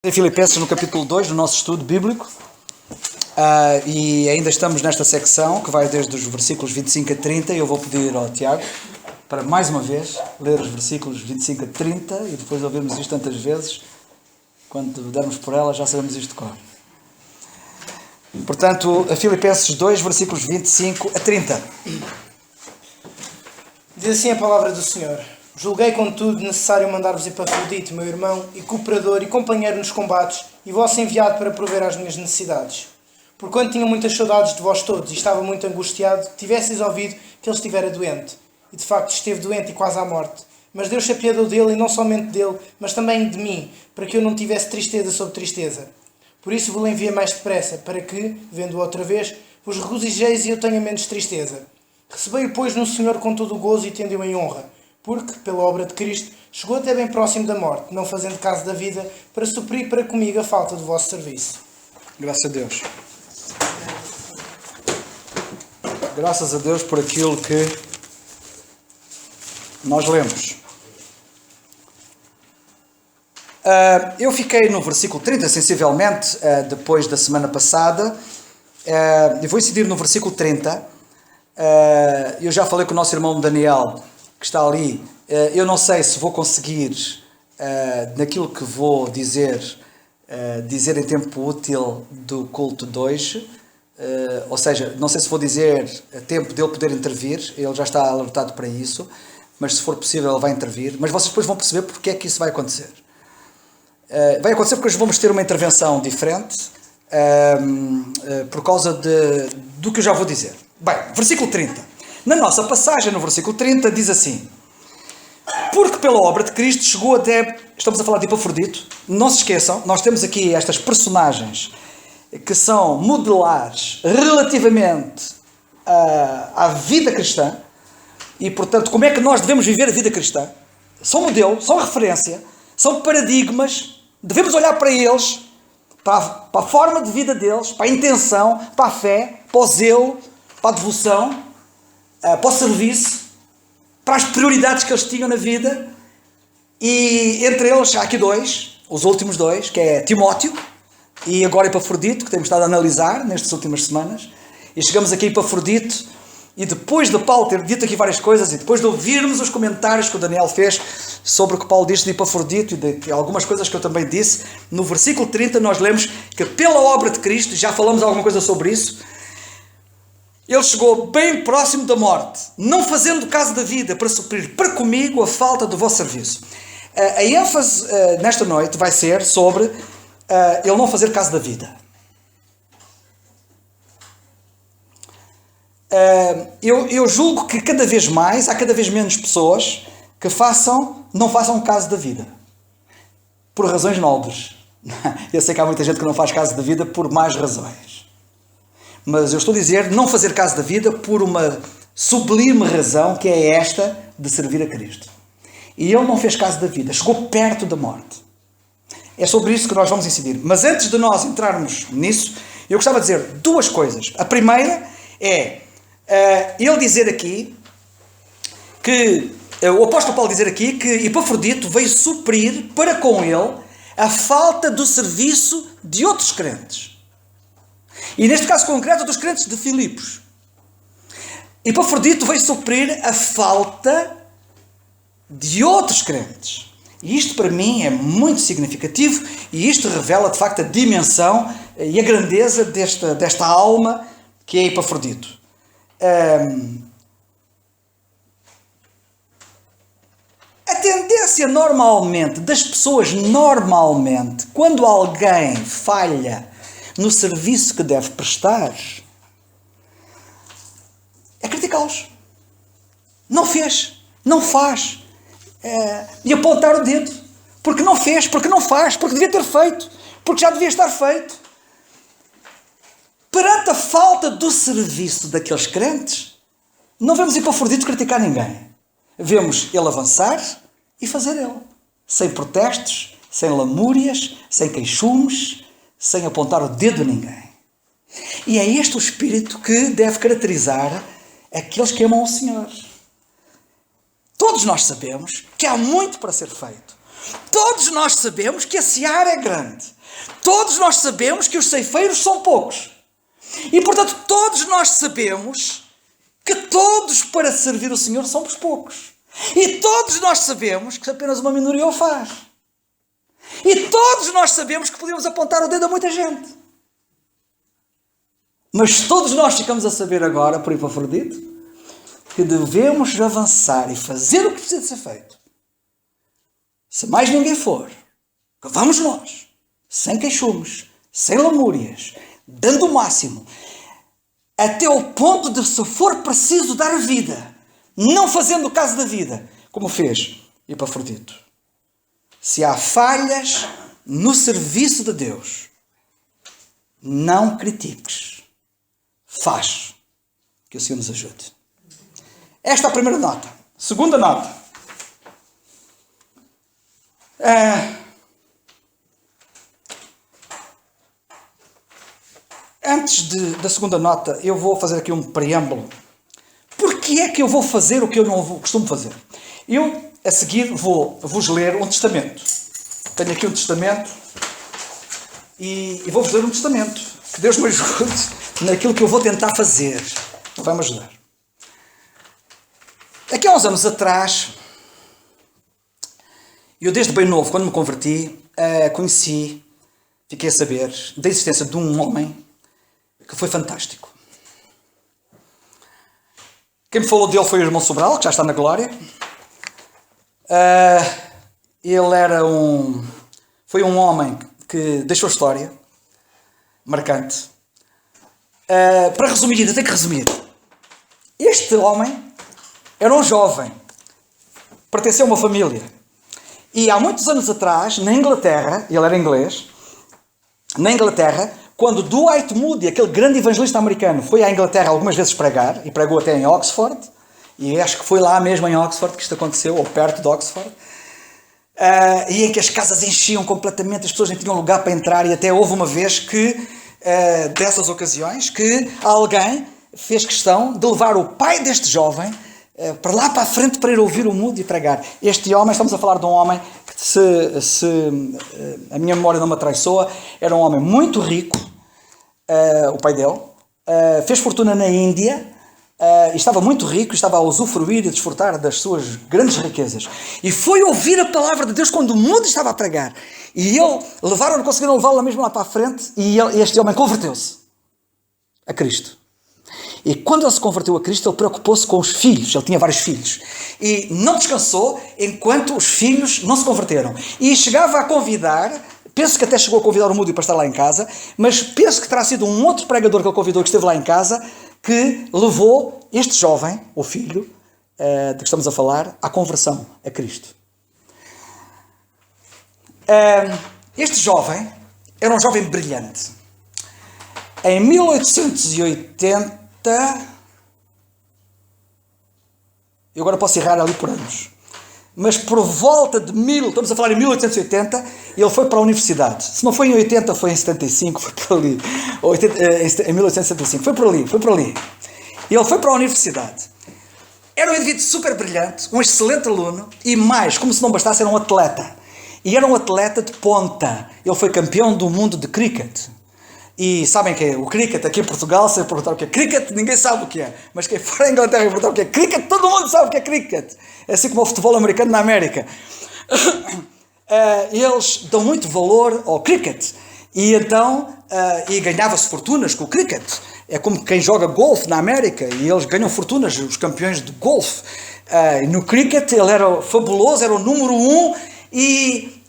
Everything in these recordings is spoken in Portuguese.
Em Filipenses, no capítulo 2 do nosso estudo bíblico, e ainda estamos nesta secção que vai desde os versículos 25 a 30, e eu vou pedir ao Tiago para mais uma vez ler os versículos 25 a 30 e depois ouvirmos isto tantas vezes, quando dermos por ela já sabemos isto de cor. Portanto, a Filipenses 2, versículos 25 a 30. Diz assim a palavra do Senhor: Julguei, contudo, necessário mandar-vos Epafrodito, meu irmão e cooperador e companheiro nos combates, e vosso enviado para prover às minhas necessidades. Porquanto tinha muitas saudades de vós todos e estava muito angustiado, tivesseis ouvido que ele estivera doente. E de facto esteve doente e quase à morte. Mas Deus se apiadou dele, e não somente dele, mas também de mim, para que eu não tivesse tristeza sobre tristeza. Por isso vos enviei mais depressa, para que, vendo-o outra vez, vos regozijeis e eu tenha menos tristeza. Recebei-o, pois, no Senhor com todo o gozo e tende-o em honra, porque, pela obra de Cristo, chegou até bem próximo da morte, não fazendo caso da vida, para suprir para comigo a falta do vosso serviço. Graças a Deus. Graças a Deus por aquilo que nós lemos. Eu fiquei no versículo 30, sensivelmente, depois da semana passada. Eu vou incidir no versículo 30. Eu já falei com o nosso irmão Daniel, que está ali. Eu não sei se vou conseguir, naquilo que vou dizer em tempo útil do culto de hoje. Ou seja, não sei se vou dizer a tempo dele poder intervir. Ele já está alertado para isso. Mas se for possível ele vai intervir. Mas vocês depois vão perceber porque é que isso vai acontecer. Vai acontecer porque hoje vamos ter uma intervenção diferente, por causa do que eu já vou dizer. Bem, versículo 30. Na nossa passagem, no versículo 30, diz assim: porque pela obra de Cristo chegou até... Estamos a falar de Epafrodito. Não se esqueçam, nós temos aqui estas personagens que são modelares relativamente à vida cristã. E, portanto, como é que nós devemos viver a vida cristã? São modelo, são referência, são paradigmas. Devemos olhar para eles, para a forma de vida deles, para a intenção, para a fé, para o zelo, para a devoção, para o serviço, para as prioridades que eles tinham na vida. E entre eles há aqui dois, os últimos dois, que é Timóteo e agora Epafrodito, que temos estado a analisar nestas últimas semanas. E chegamos aqui a Epafrodito. E depois de Paulo ter dito aqui várias coisas, e depois de ouvirmos os comentários que o Daniel fez sobre o que Paulo disse de Epafrodito e de algumas coisas que eu também disse, no versículo 30 nós lemos que pela obra de Cristo, já falamos alguma coisa sobre isso, ele chegou bem próximo da morte, não fazendo caso da vida, para suprir para comigo a falta do vosso serviço. A ênfase nesta noite vai ser sobre ele não fazer caso da vida. Eu julgo que cada vez mais, há cada vez menos pessoas que não façam caso da vida. Por razões nobres. Eu sei que há muita gente que não faz caso da vida por más razões. Mas eu estou a dizer não fazer caso da vida por uma sublime razão, que é esta de servir a Cristo. E ele não fez caso da vida, chegou perto da morte. É sobre isso que nós vamos incidir. Mas antes de nós entrarmos nisso, eu gostava de dizer duas coisas. A primeira é... ele dizer aqui que o apóstolo Paulo dizer aqui que Epafrodito veio suprir para com ele a falta do serviço de outros crentes, e neste caso concreto dos crentes de Filipos. Epafrodito veio suprir a falta de outros crentes, e isto para mim é muito significativo, e isto revela de facto a dimensão e a grandeza desta alma que é Epafrodito. A tendência normalmente das pessoas, quando alguém falha no serviço que deve prestar, é criticá-los. Não fez, não faz, e apontar o dedo, porque não fez, porque não faz, porque devia ter feito, porque já devia estar feito. Perante a falta do serviço daqueles crentes, não vemos Epafrodito criticar ninguém. Vemos ele avançar e fazer ele. Sem protestos, sem lamúrias, sem queixumes, sem apontar o dedo a ninguém. E é este o espírito que deve caracterizar aqueles que amam o Senhor. Todos nós sabemos que há muito para ser feito. Todos nós sabemos que a seara é grande. Todos nós sabemos que os ceifeiros são poucos. E, portanto, todos nós sabemos que todos para servir o Senhor somos poucos. E todos nós sabemos que apenas uma minoria o faz. E todos nós sabemos que podemos apontar o dedo a muita gente. Mas todos nós ficamos a saber agora, por Epafrodito, que devemos avançar e fazer o que precisa ser feito. Se mais ninguém for, que vamos nós, sem queixumes, sem lamúrias, dando o máximo, até ao ponto de, se for preciso, dar a vida, não fazendo o caso da vida, como fez Epafrodito. Se há falhas no serviço de Deus, não critiques. Faz. Que o Senhor nos ajude. Esta é a primeira nota. Segunda nota. Antes da segunda nota, eu vou fazer aqui um preâmbulo. Porquê é que eu vou fazer o que eu não costumo fazer? Eu, a seguir, vou-vos ler um testamento. Tenho aqui um testamento e vou-vos ler um testamento. Que Deus me ajude naquilo que eu vou tentar fazer. Vai-me ajudar. Aqui há uns anos atrás, eu desde bem novo, quando me converti, fiquei a saber da existência de um homem que foi fantástico. Quem me falou dele foi o irmão Sobral, que já está na glória. Ele foi um homem que deixou história marcante. Para resumir, ainda tenho que resumir. Este homem era um jovem, pertenceu a uma família. E há muitos anos atrás, na Inglaterra, ele era inglês, na Inglaterra, quando Dwight Moody, aquele grande evangelista americano, foi à Inglaterra algumas vezes pregar, e pregou até em Oxford, e acho que foi lá mesmo em Oxford que isto aconteceu, ou perto de Oxford, e em que as casas enchiam completamente, as pessoas nem tinham lugar para entrar, e até houve uma vez que, dessas ocasiões, que alguém fez questão de levar o pai deste jovem para lá para a frente para ir ouvir o Moody pregar. Este homem, estamos a falar de um homem que, se a minha memória não me atraiçoa, era um homem muito rico, o pai dele, fez fortuna na Índia, e estava muito rico, estava a usufruir e a desfrutar das suas grandes riquezas. E foi ouvir a palavra de Deus quando o Moody estava a pregar. E conseguiram levá-lo mesmo lá para a frente, e este homem converteu-se a Cristo. E quando ele se converteu a Cristo, ele preocupou-se com os filhos. Ele tinha vários filhos. E não descansou enquanto os filhos não se converteram. E chegava a convidar, penso que até chegou a convidar o Moody para estar lá em casa, mas penso que terá sido um outro pregador que ele convidou, que esteve lá em casa, que levou este jovem, o filho, de que estamos a falar, à conversão a Cristo. Este jovem era um jovem brilhante. Em 1880, eu agora posso errar ali por anos, mas por volta de estamos a falar em 1880, ele foi para a universidade. Se não foi em 80, foi em 75, foi por ali. Em 1875, foi por ali. Ele foi para a universidade. Era um indivíduo super brilhante, um excelente aluno e mais, como se não bastasse, era um atleta. E era um atleta de ponta. Ele foi campeão do mundo de cricket. E sabem que é o cricket aqui em Portugal, se eu perguntar o que é cricket, ninguém sabe o que é. Mas quem for à Inglaterra e perguntar o que é cricket, todo mundo sabe o que é cricket. É assim como o futebol americano na América. Eles dão muito valor ao cricket. E então, ganhava-se fortunas com o cricket. É como quem joga golfe na América, e eles ganham fortunas, os campeões de golfe. No cricket ele era fabuloso, era o número 1, e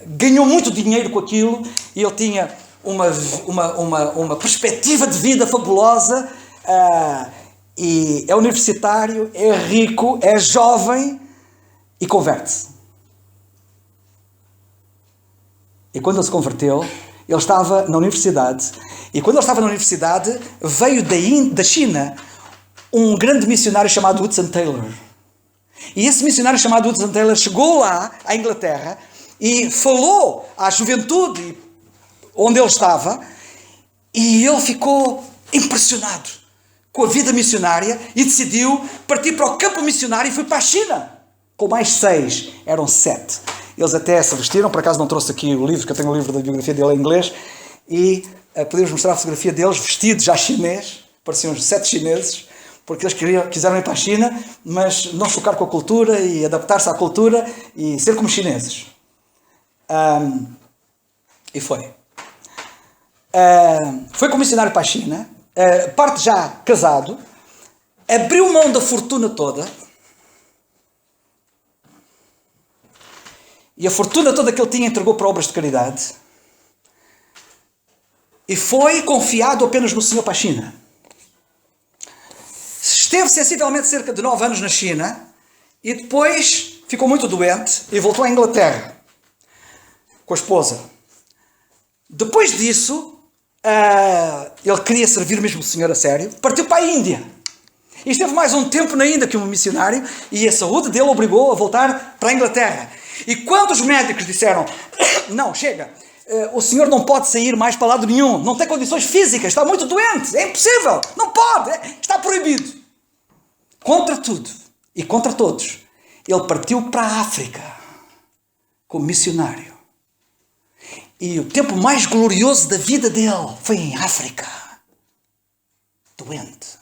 ganhou muito dinheiro com aquilo, e ele tinha uma perspectiva de vida fabulosa, e é universitário, é rico, é jovem e converte-se. E quando ele se converteu, ele estava na universidade, e quando ele estava na universidade, veio da China um grande missionário chamado Hudson Taylor. E esse missionário chamado Hudson Taylor chegou lá à Inglaterra e falou à juventude onde ele estava, e ele ficou impressionado com a vida missionária e decidiu partir para o campo missionário e foi para a China. Com mais 6, eram 7. Eles até se vestiram, por acaso não trouxe aqui o livro, que eu tenho o livro da biografia dele em inglês, e podemos mostrar a fotografia deles vestidos já chinês, pareciam uns 7 chineses, porque eles quiseram ir para a China, mas não chocar com a cultura e adaptar-se à cultura e ser como chineses. E foi. Foi como missionário para a China, parte já casado, abriu mão da fortuna toda, e a fortuna toda que ele tinha entregou para obras de caridade, e foi confiado apenas no Senhor para a China. Esteve sensivelmente cerca de 9 anos na China, e depois ficou muito doente e voltou à Inglaterra com a esposa. Depois disso, ele queria servir mesmo o Senhor a sério, partiu para a Índia. E esteve mais um tempo na Índia que um missionário, e a saúde dele obrigou a voltar para a Inglaterra. E quando os médicos disseram, não, chega, o senhor não pode sair mais para lado nenhum, não tem condições físicas, está muito doente, é impossível, não pode, está proibido. Contra tudo e contra todos, ele partiu para a África como missionário. E o tempo mais glorioso da vida dele foi em África, doente.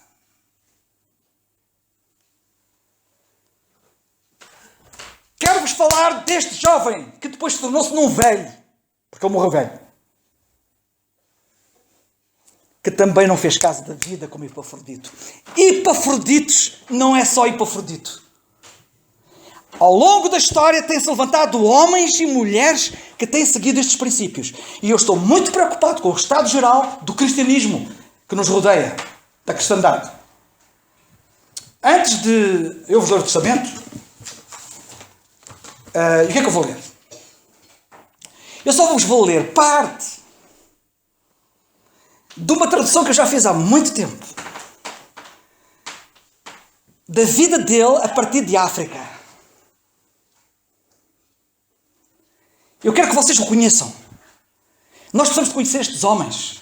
Quero-vos falar deste jovem que depois tornou-se num velho, porque ele morreu velho, que também não fez caso da vida como Epafrodito. Epafroditos não é só Epafrodito. Ao longo da história tem-se levantado homens e mulheres que têm seguido estes princípios. E eu estou muito preocupado com o estado geral do cristianismo que nos rodeia, da cristandade. Antes de eu vos ler o Testamento, e o que é que eu vou ler? Eu só vos vou ler parte de uma tradução que eu já fiz há muito tempo, da vida dele a partir de África. Eu quero que vocês o conheçam. Nós precisamos de conhecer estes homens,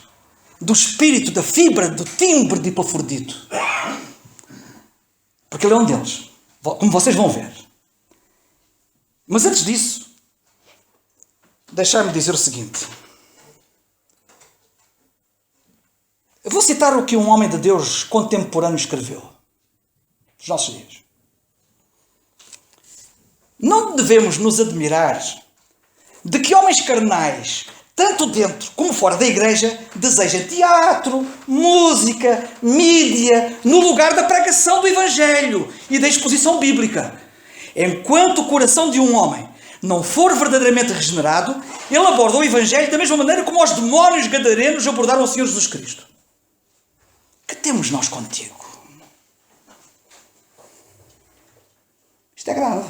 do espírito, da fibra, do timbre de Epafrodito, porque ele é um deles, como vocês vão ver. Mas antes disso, deixai-me dizer o seguinte. Eu vou citar o que um homem de Deus contemporâneo escreveu nos nossos dias. Não devemos nos admirar de que homens carnais, tanto dentro como fora da igreja, desejem teatro, música, mídia, no lugar da pregação do Evangelho e da exposição bíblica. Enquanto o coração de um homem não for verdadeiramente regenerado, ele aborda o Evangelho da mesma maneira como os demónios gadarenos abordaram o Senhor Jesus Cristo. Que temos nós contigo? Isto é grave.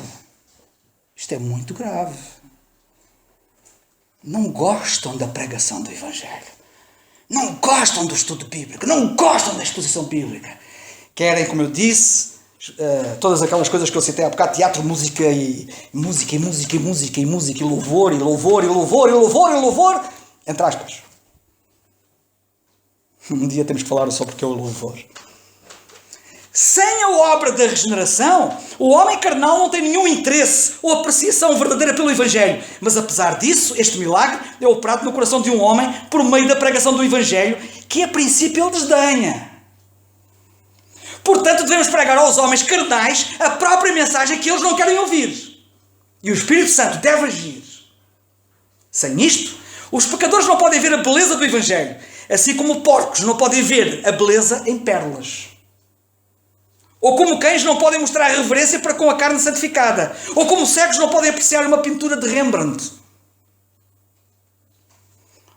Isto é muito grave. Não gostam da pregação do Evangelho. Não gostam do estudo bíblico. Não gostam da exposição bíblica. Querem, como eu disse, todas aquelas coisas que eu citei há bocado, teatro, música e música e música e música e música e louvor e louvor e louvor e louvor e louvor, entre aspas. Um dia temos que falar sobre o que é o louvor. Sem a obra da regeneração, o homem carnal não tem nenhum interesse ou apreciação verdadeira pelo Evangelho. Mas apesar disso, este milagre é operado no coração de um homem por meio da pregação do Evangelho, que a princípio ele desdenha. Portanto, devemos pregar aos homens carnais a própria mensagem que eles não querem ouvir. E o Espírito Santo deve agir. Sem isto, os pecadores não podem ver a beleza do Evangelho, assim como porcos não podem ver a beleza em pérolas. Ou como cães não podem mostrar reverência para com a carne santificada. Ou como cegos não podem apreciar uma pintura de Rembrandt.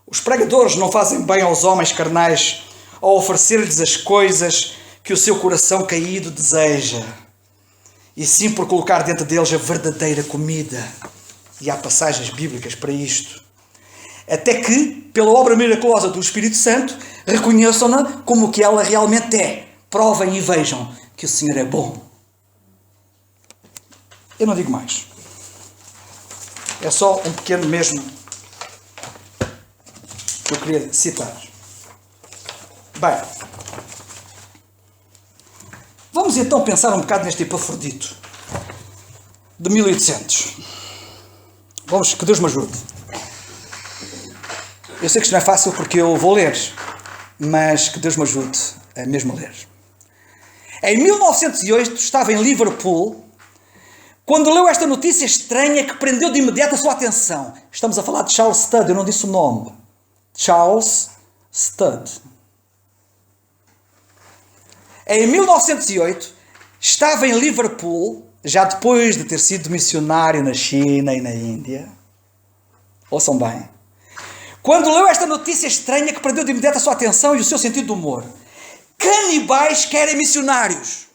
Os pregadores não fazem bem aos homens carnais ao oferecer-lhes as coisas que o seu coração caído deseja, e sim por colocar dentro deles a verdadeira comida. E há passagens bíblicas para isto. Até que, pela obra miraculosa do Espírito Santo, reconheçam-na como o que ela realmente é. Provem e vejam que o Senhor é bom. Eu não digo mais. É só um pequeno mesmo que eu queria citar. Bem, vamos então pensar um bocado neste Epafrodito de 1800. Vamos, que Deus me ajude. Eu sei que isto não é fácil porque eu vou ler, mas que Deus me ajude a mesmo ler. Em 1908, estava em Liverpool, quando leu esta notícia estranha que prendeu de imediato a sua atenção. Estamos a falar de Charles Studd, eu não disse o nome. Charles Studd. Em 1908, estava em Liverpool, já depois de ter sido missionário na China e na Índia. Ouçam bem. Quando leu esta notícia estranha que prendeu de imediato a sua atenção e o seu sentido de humor. Canibais querem missionários.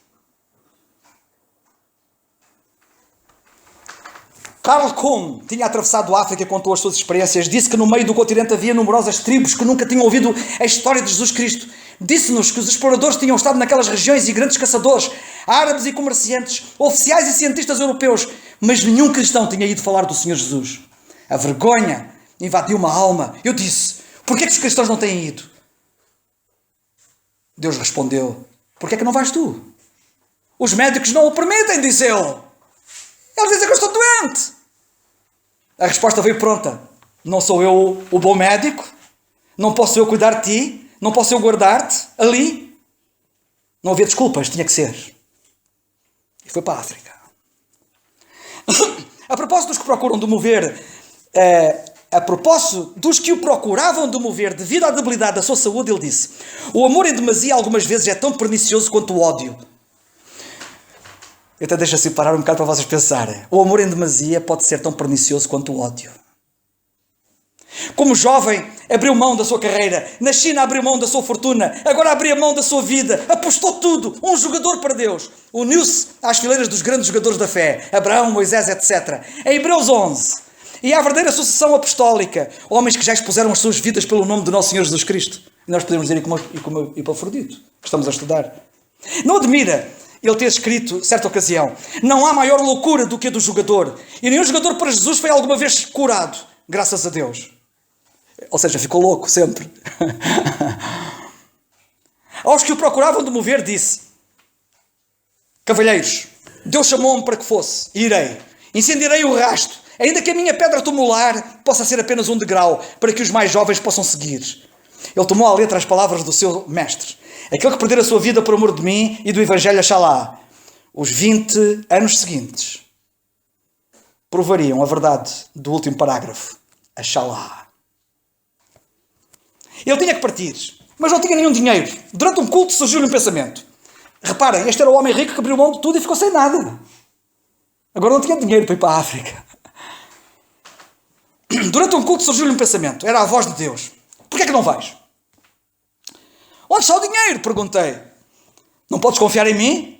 Carl Cohn tinha atravessado a África e contou as suas experiências. Disse que no meio do continente havia numerosas tribos que nunca tinham ouvido a história de Jesus Cristo. Disse-nos que os exploradores tinham estado naquelas regiões e grandes caçadores, árabes e comerciantes, oficiais e cientistas europeus, mas nenhum cristão tinha ido falar do Senhor Jesus. A vergonha invadiu uma alma. Eu disse, porquê que os cristãos não têm ido? Deus respondeu, porquê é que não vais tu? Os médicos não o permitem, disse ele. Eles dizem que eu estou doente. A resposta veio pronta. Não sou eu o bom médico? Não posso eu cuidar de ti? Não posso eu guardar-te ali? Não havia desculpas, tinha que ser. E foi para a África. A propósito dos que procuram demover, a propósito dos que o procuravam demover devido à debilidade da sua saúde, ele disse, o amor em demasia algumas vezes é tão pernicioso quanto o ódio. Eu até deixo assim parar um bocado para vocês pensarem. O amor em demasia pode ser tão pernicioso quanto o ódio. Como jovem, abriu mão da sua carreira. Na China abriu mão da sua fortuna. Agora abriu mão da sua vida. Apostou tudo. Um jogador para Deus. Uniu-se às fileiras dos grandes jogadores da fé. Abraão, Moisés, etc. Em Hebreus 11. E à verdadeira sucessão apostólica. Homens que já expuseram as suas vidas pelo nome do nosso Senhor Jesus Cristo. E nós podemos dizer como Epafrodito, que estamos a estudar. Não admira ele ter escrito, certa ocasião, não há maior loucura do que a do jogador. E nenhum jogador para Jesus foi alguma vez curado. Graças a Deus. Ou seja, ficou louco sempre. Aos que o procuravam demover, disse, cavalheiros, Deus chamou-me para que fosse, e irei. Incendiarei o rasto, ainda que a minha pedra tumular possa ser apenas um degrau, para que os mais jovens possam seguir. Ele tomou à letra as palavras do seu mestre. Aquele que perder a sua vida por amor de mim e do Evangelho, achalá. Os 20 anos seguintes provariam a verdade do último parágrafo. Achalá. Ele tinha que partir, mas não tinha nenhum dinheiro. Durante um culto surgiu-lhe um pensamento. Reparem, este era o homem rico que abriu mão de tudo e ficou sem nada. Agora não tinha dinheiro para ir para a África. Durante um culto surgiu-lhe um pensamento. Era a voz de Deus. Porquê é que não vais? Onde está o dinheiro? Perguntei. Não podes confiar em mim?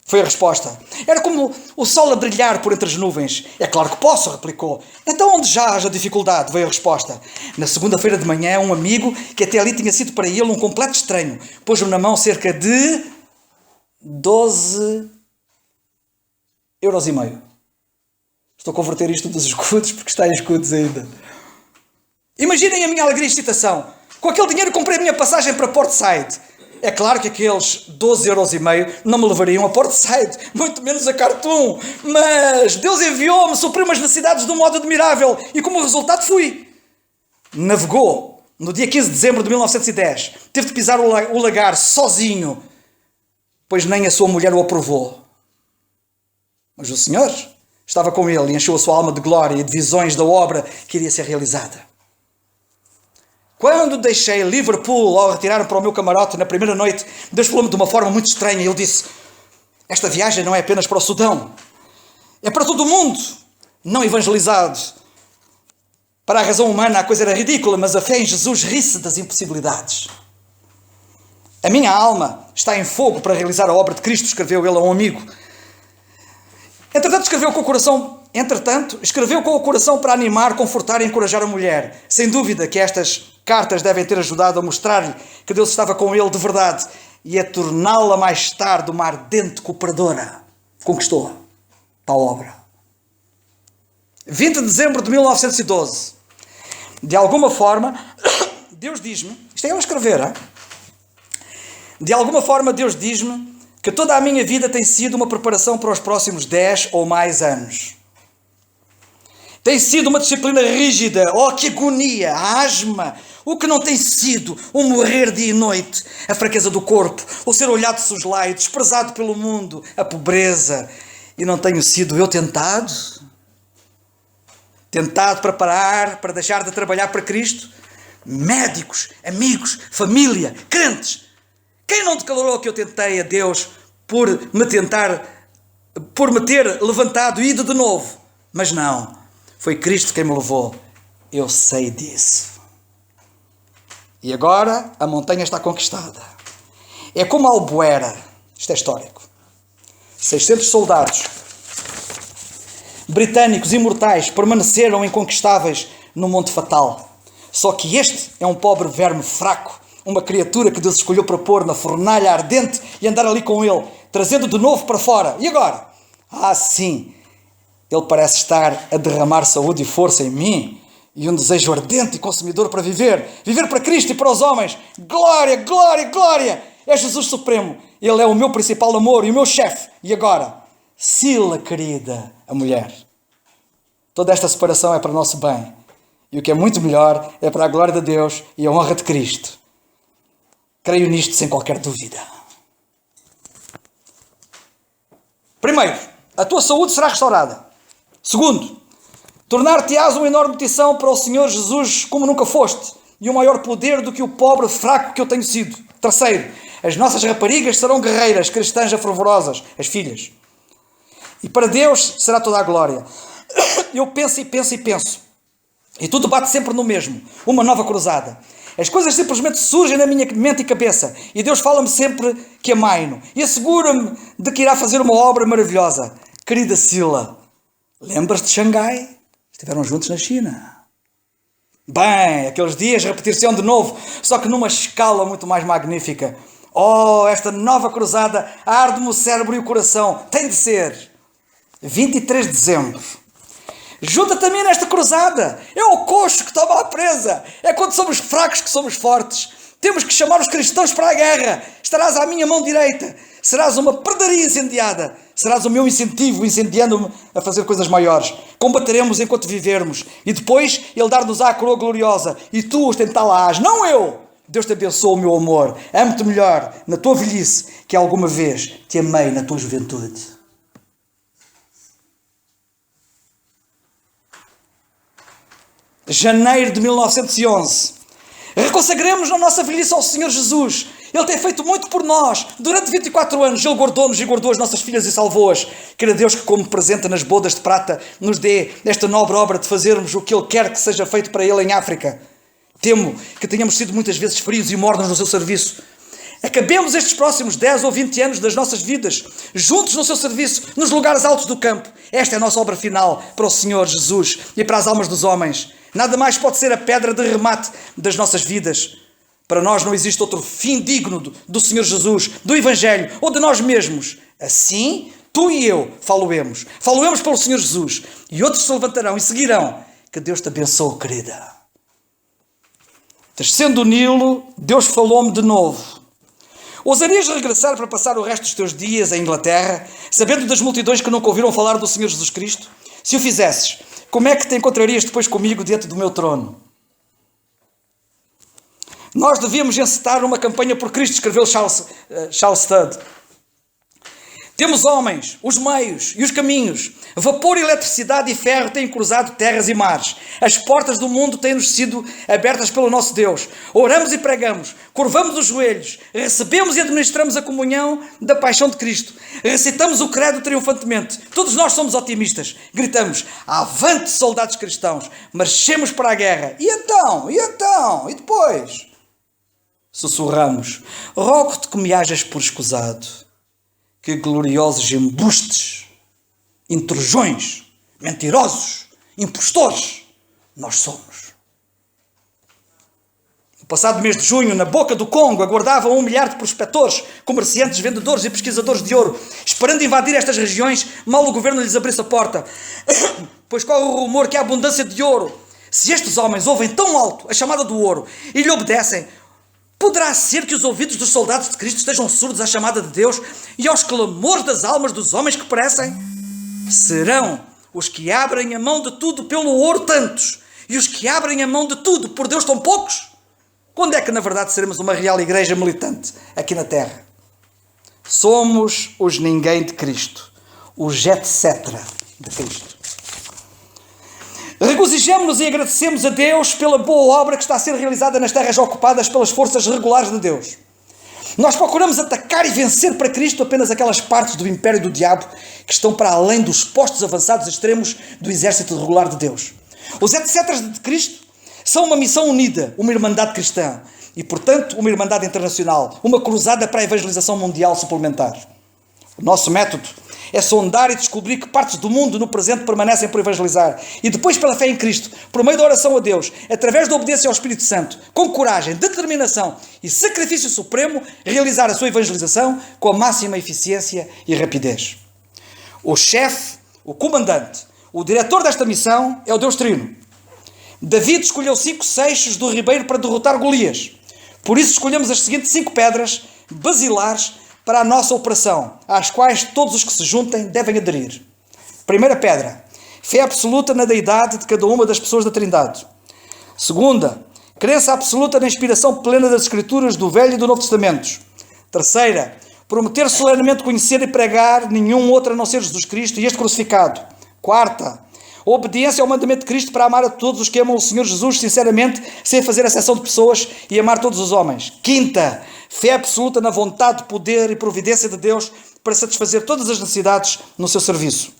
Foi a resposta. Era como o sol a brilhar por entre as nuvens. É claro que posso, replicou. Então onde já haja dificuldade? Veio a resposta. Na segunda-feira de manhã, um amigo, que até ali tinha sido para ele um completo estranho, pôs-me na mão cerca de 12,5 euros. Estou a converter isto dos escudos porque está em escudos ainda. Imaginem a minha alegria e excitação. Com aquele dinheiro comprei a minha passagem para Portside. É claro que aqueles 12,5 euros não me levariam a Portside, muito menos a Khartoum. Mas Deus enviou-me, supriu umas necessidades de um modo admirável e como resultado fui. Navegou no dia 15 de dezembro de 1910. Teve de pisar o lagar sozinho, pois nem a sua mulher o aprovou. Mas o Senhor estava com ele e encheu a sua alma de glória e de visões da obra que iria ser realizada. Quando deixei Liverpool ao retirar-me para o meu camarote na primeira noite, Deus falou-me de uma forma muito estranha. Ele disse, esta viagem não é apenas para o Sudão, é para todo o mundo não evangelizado. Para a razão humana a coisa era ridícula, mas a fé em Jesus ri-se das impossibilidades. A minha alma está em fogo para realizar a obra de Cristo, escreveu ele a um amigo. Entretanto, escreveu com o coração para animar, confortar e encorajar a mulher. Sem dúvida que estas cartas devem ter ajudado a mostrar-lhe que Deus estava com ele de verdade e a torná-la mais tarde uma ardente cooperadora. Conquistou-a para a obra. 20 de dezembro de 1912. De alguma forma, Deus diz-me, isto é ele a escrever, hein? De alguma forma Deus diz-me que toda a minha vida tem sido uma preparação para os próximos 10 ou mais anos. Tem sido uma disciplina rígida. Oh, que agonia, a asma. O que não tem sido um morrer dia e noite, a fraqueza do corpo, o ser olhado de soslaio, desprezado pelo mundo, a pobreza. E não tenho sido eu tentado? Tentado para parar, para deixar de trabalhar para Cristo? Médicos, amigos, família, crentes. Quem não declarou que eu tentei a Deus por me ter levantado e ido de novo? Mas não, foi Cristo quem me levou. Eu sei disso. E agora a montanha está conquistada. É como a Albuera. Isto é histórico. 600 soldados britânicos imortais permaneceram inconquistáveis no Monte Fatal. Só que este é um pobre verme fraco, uma criatura que Deus escolheu para pôr na fornalha ardente e andar ali com ele, trazendo de novo para fora. E agora? Ah, sim, ele parece estar a derramar saúde e força em mim e um desejo ardente e consumidor para viver para Cristo e para os homens. Glória, glória, glória! É Jesus Supremo. Ele é o meu principal amor e o meu chefe. E agora? Sila, querida, a mulher. Toda esta separação é para o nosso bem. E o que é muito melhor é para a glória de Deus e a honra de Cristo. Creio nisto sem qualquer dúvida. Primeiro, a tua saúde será restaurada. Segundo, tornar-te-ás uma enorme petição para o Senhor Jesus como nunca foste, e um maior poder do que o pobre fraco que eu tenho sido. Terceiro, as nossas raparigas serão guerreiras, cristãs fervorosas, as filhas. E para Deus será toda a glória. Eu penso e penso e penso. E tudo bate sempre no mesmo. Uma nova cruzada. As coisas simplesmente surgem na minha mente e cabeça. E Deus fala-me sempre que amai-no. E assegura-me de que irá fazer uma obra maravilhosa. Querida Sila, lembras-te de Xangai? Estiveram juntos na China. Bem, aqueles dias repetir-se-ão de novo, só que numa escala muito mais magnífica. Oh, esta nova cruzada arde-me o cérebro e o coração. Tem de ser 23 de dezembro. Junta-te a mim nesta cruzada. É o coxo que toma a presa. É quando somos fracos que somos fortes. Temos que chamar os cristãos para a guerra. Estarás à minha mão direita. Serás uma predaria incendiada. Serás o meu incentivo, incendiando-me a fazer coisas maiores. Combateremos enquanto vivermos. E depois Ele dar-nos-á a coroa gloriosa. E tu ostentá-la-ás, não eu. Deus te abençoe, meu amor. Amo-te melhor na tua velhice que alguma vez te amei na tua juventude. Janeiro de 1911. Reconsagremos na nossa velhice ao Senhor Jesus. Ele tem feito muito por nós. Durante 24 anos Ele guardou-nos e guardou as nossas filhas e salvou-as. Queira Deus que, como presente nas bodas de prata, nos dê esta nobre obra de fazermos o que Ele quer que seja feito para Ele em África. Temo que tenhamos sido muitas vezes frios e mornos no seu serviço. Acabemos estes próximos 10 ou 20 anos das nossas vidas, juntos no seu serviço, nos lugares altos do campo. Esta é a nossa obra final para o Senhor Jesus e para as almas dos homens. Nada mais pode ser a pedra de remate das nossas vidas. Para nós não existe outro fim digno do Senhor Jesus, do Evangelho ou de nós mesmos. Assim, tu e eu faloemos pelo Senhor Jesus e outros se levantarão e seguirão. Que Deus te abençoe, querida. Descendo o Nilo, Deus falou-me de novo. Ousarias regressar para passar o resto dos teus dias em Inglaterra, sabendo das multidões que nunca ouviram falar do Senhor Jesus Cristo? Se o fizesses, como é que te encontrarias depois comigo dentro do meu trono? Nós devíamos encetar uma campanha por Cristo, escreveu Charles Studd. Temos homens, os meios e os caminhos. Vapor, eletricidade e ferro têm cruzado terras e mares. As portas do mundo têm-nos sido abertas pelo nosso Deus. Oramos e pregamos, curvamos os joelhos, recebemos e administramos a comunhão da paixão de Cristo. Recitamos o credo triunfantemente. Todos nós somos otimistas. Gritamos, avante, soldados cristãos, marchemos para a guerra. E então? E depois? Sussurramos, rogo-te que me hajas por escusado. Que gloriosos embustes, intrusões, mentirosos, impostores nós somos. No passado mês de junho, na boca do Congo, aguardavam 1 milhar de prospectores, comerciantes, vendedores e pesquisadores de ouro, esperando invadir estas regiões, mal o governo lhes abrisse a porta. Pois corre o rumor que há abundância de ouro. Se estes homens ouvem tão alto a chamada do ouro e lhe obedecem, poderá ser que os ouvidos dos soldados de Cristo estejam surdos à chamada de Deus e aos clamores das almas dos homens que perecem? Serão Os que abrem a mão de tudo pelo ouro tantos, e os que abrem a mão de tudo por Deus tão poucos. Quando é que na verdade seremos uma real igreja militante aqui na terra? Somos os ninguém de Cristo, os etc. de Cristo. Regozijemo-nos e agradecemos a Deus pela boa obra que está a ser realizada nas terras ocupadas pelas forças regulares de Deus. Nós procuramos atacar e vencer para Cristo apenas aquelas partes do império do diabo que estão para além dos postos avançados extremos do exército regular de Deus. Os etc. de Cristo são uma missão unida, uma irmandade cristã e, portanto, uma irmandade internacional, uma cruzada para a evangelização mundial suplementar. O nosso método é sondar e descobrir que partes do mundo no presente permanecem por evangelizar e depois, pela fé em Cristo, por meio da oração a Deus, através da obediência ao Espírito Santo, com coragem, determinação e sacrifício supremo, realizar a sua evangelização com a máxima eficiência e rapidez. O chefe, o comandante, o diretor desta missão é o Deus Trino. David escolheu 5 seixos do ribeiro para derrotar Golias. Por isso escolhemos as seguintes 5 pedras basilares para a nossa operação, às quais todos os que se juntem devem aderir. Primeira pedra, fé absoluta na deidade de cada uma das pessoas da Trindade. Segunda, crença absoluta na inspiração plena das Escrituras do Velho e do Novo Testamentos. Terceira, prometer solenemente conhecer e pregar nenhum outro a não ser Jesus Cristo e este crucificado. Quarta, obediência ao mandamento de Cristo para amar a todos os que amam o Senhor Jesus sinceramente, sem fazer exceção de pessoas e amar todos os homens. Quinta, fé absoluta na vontade, poder e providência de Deus para satisfazer todas as necessidades no seu serviço.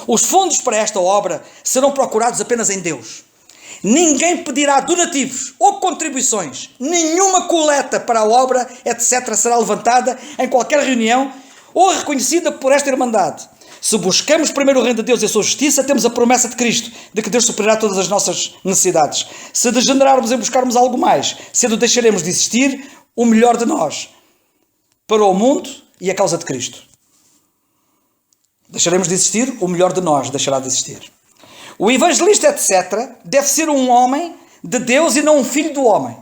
Os fundos para esta obra serão procurados apenas em Deus. Ninguém pedirá donativos ou contribuições. Nenhuma coleta para a obra, etc., será levantada em qualquer reunião ou reconhecida por esta Irmandade. Se buscamos primeiro o reino de Deus e a sua justiça, temos a promessa de Cristo, de que Deus suprirá todas as nossas necessidades. Se degenerarmos em buscarmos algo mais, cedo deixaremos de existir o melhor de nós para o mundo e a causa de Cristo. Deixaremos de existir, o melhor de nós deixará de existir. O evangelista, etc., deve ser um homem de Deus e não um filho do homem.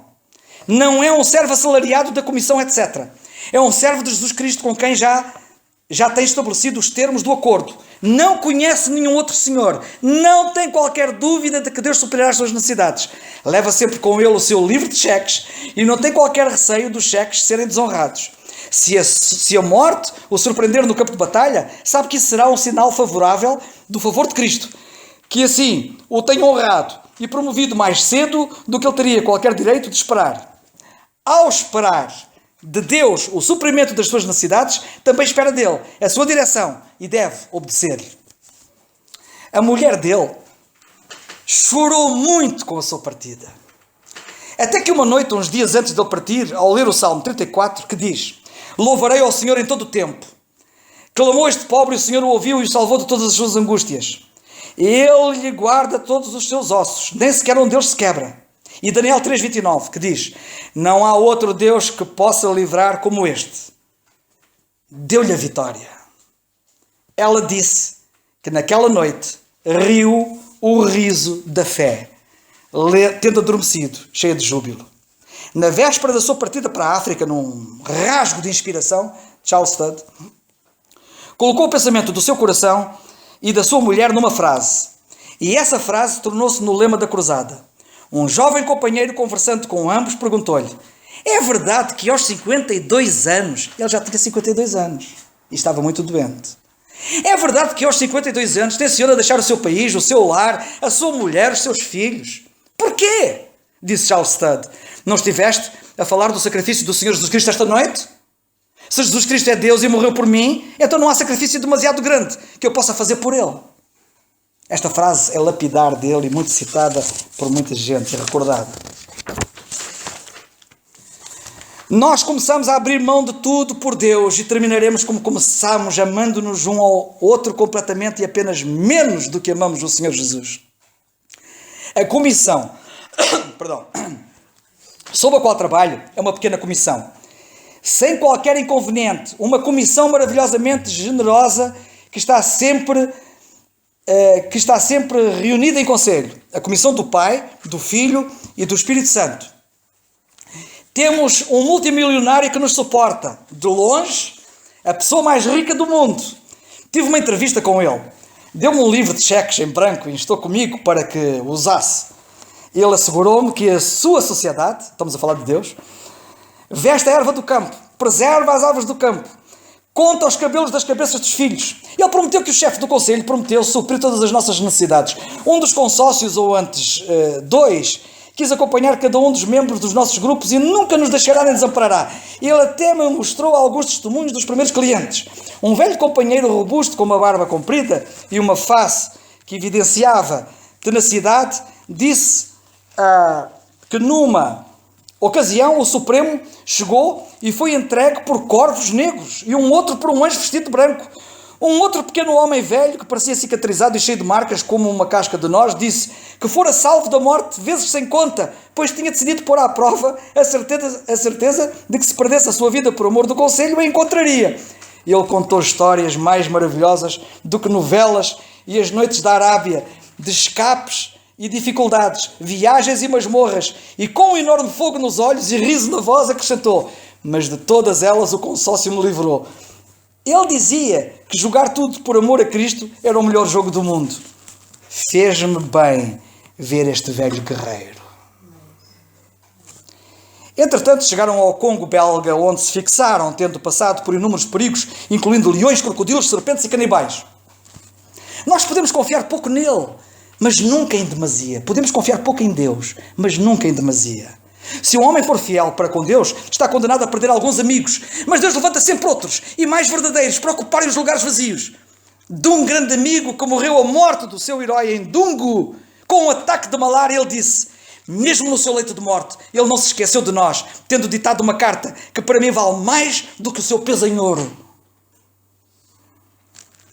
Não é um servo assalariado da comissão, etc. É um servo de Jesus Cristo com quem já tem estabelecido os termos do acordo. Não conhece nenhum outro senhor. Não tem qualquer dúvida de que Deus suprirá as suas necessidades. Leva sempre com ele o seu livro de cheques e não tem qualquer receio dos cheques serem desonrados. Se a morte o surpreender no campo de batalha, sabe que isso será um sinal favorável do favor de Cristo, que assim o tenha honrado e promovido mais cedo do que ele teria qualquer direito de esperar. Ao esperar de Deus o suprimento das suas necessidades, também espera dele a sua direção e deve obedecer-lhe. A mulher dele chorou muito com a sua partida. Até que uma noite, uns dias antes de ele partir, ao ler o Salmo 34, que diz: louvarei ao Senhor em todo o tempo. Clamou este pobre e o Senhor o ouviu e o salvou de todas as suas angústias. Ele lhe guarda todos os seus ossos, nem sequer um deles se quebra. E Daniel 3,29, que diz: não há outro Deus que possa livrar como este. Deu-lhe a vitória. Ela disse que naquela noite riu o riso da fé, tendo adormecido, cheia de júbilo. Na véspera da sua partida para a África, num rasgo de inspiração, Charles Studd colocou o pensamento do seu coração e da sua mulher numa frase. E essa frase tornou-se no lema da cruzada. Um jovem companheiro, conversando com ambos, perguntou-lhe: é verdade que aos 52 anos, ele já tinha 52 anos e estava muito doente, é verdade que aos 52 anos tenciona deixar o seu país, o seu lar, a sua mulher, os seus filhos? Porquê? Disse Charles Studd. Não estiveste a falar do sacrifício do Senhor Jesus Cristo esta noite? Se Jesus Cristo é Deus e morreu por mim, então não há sacrifício demasiado grande que eu possa fazer por Ele. Esta frase é lapidar dele e muito citada por muita gente e recordada. Nós começamos a abrir mão de tudo por Deus e terminaremos como começamos, amando-nos um ao outro completamente e apenas menos do que amamos o Senhor Jesus. A comissão, sob a qual trabalho, é uma pequena comissão. Sem qualquer inconveniente, uma comissão maravilhosamente generosa que está sempre reunida em conselho. A comissão do Pai, do Filho e do Espírito Santo. Temos um multimilionário que nos suporta. De longe, a pessoa mais rica do mundo. Tive uma entrevista com ele. deu-me um livro de cheques em branco e estou comigo para que o usasse. Ele assegurou-me que a sua sociedade, estamos a falar de Deus, veste a erva do campo, preserva as árvores do campo, conta os cabelos das cabeças dos filhos. Ele prometeu que o chefe do conselho prometeu suprir todas as nossas necessidades. Um dos consórcios, ou antes dois, quis acompanhar cada um dos membros dos nossos grupos e nunca nos deixará nem desamparará. Ele até me mostrou alguns testemunhos dos primeiros clientes. Um velho companheiro robusto com uma barba comprida e uma face que evidenciava tenacidade, disse que numa ocasião o Supremo chegou e foi entregue por corvos negros e um outro por um anjo vestido de branco. Um outro pequeno homem velho, que parecia cicatrizado e cheio de marcas como uma casca de noz, disse que fora salvo da morte vezes sem conta, pois tinha decidido pôr à prova a certeza de que se perdesse a sua vida por amor do conselho, a encontraria. Ele contou histórias mais maravilhosas do que novelas e as noites da Arábia, de escapes e dificuldades, viagens e masmorras, e com um enorme fogo nos olhos e riso na voz acrescentou: mas de todas elas o consórcio me livrou. Ele dizia que jogar tudo por amor a Cristo era o melhor jogo do mundo. Fez-me bem ver este velho guerreiro. Entretanto, chegaram ao Congo belga, onde se fixaram, tendo passado por inúmeros perigos, incluindo leões, crocodilos, serpentes e canibais. Nós podemos confiar pouco nele, mas nunca em demasia. Podemos confiar pouco em Deus, mas nunca em demasia. Se um homem for fiel para com Deus, está condenado a perder alguns amigos, mas Deus levanta sempre outros e mais verdadeiros para ocuparem os lugares vazios. De um grande amigo que morreu a morte do seu herói em Dungu, com um ataque de malária, ele disse: mesmo no seu leito de morte, ele não se esqueceu de nós, tendo ditado uma carta que para mim vale mais do que o seu peso em ouro.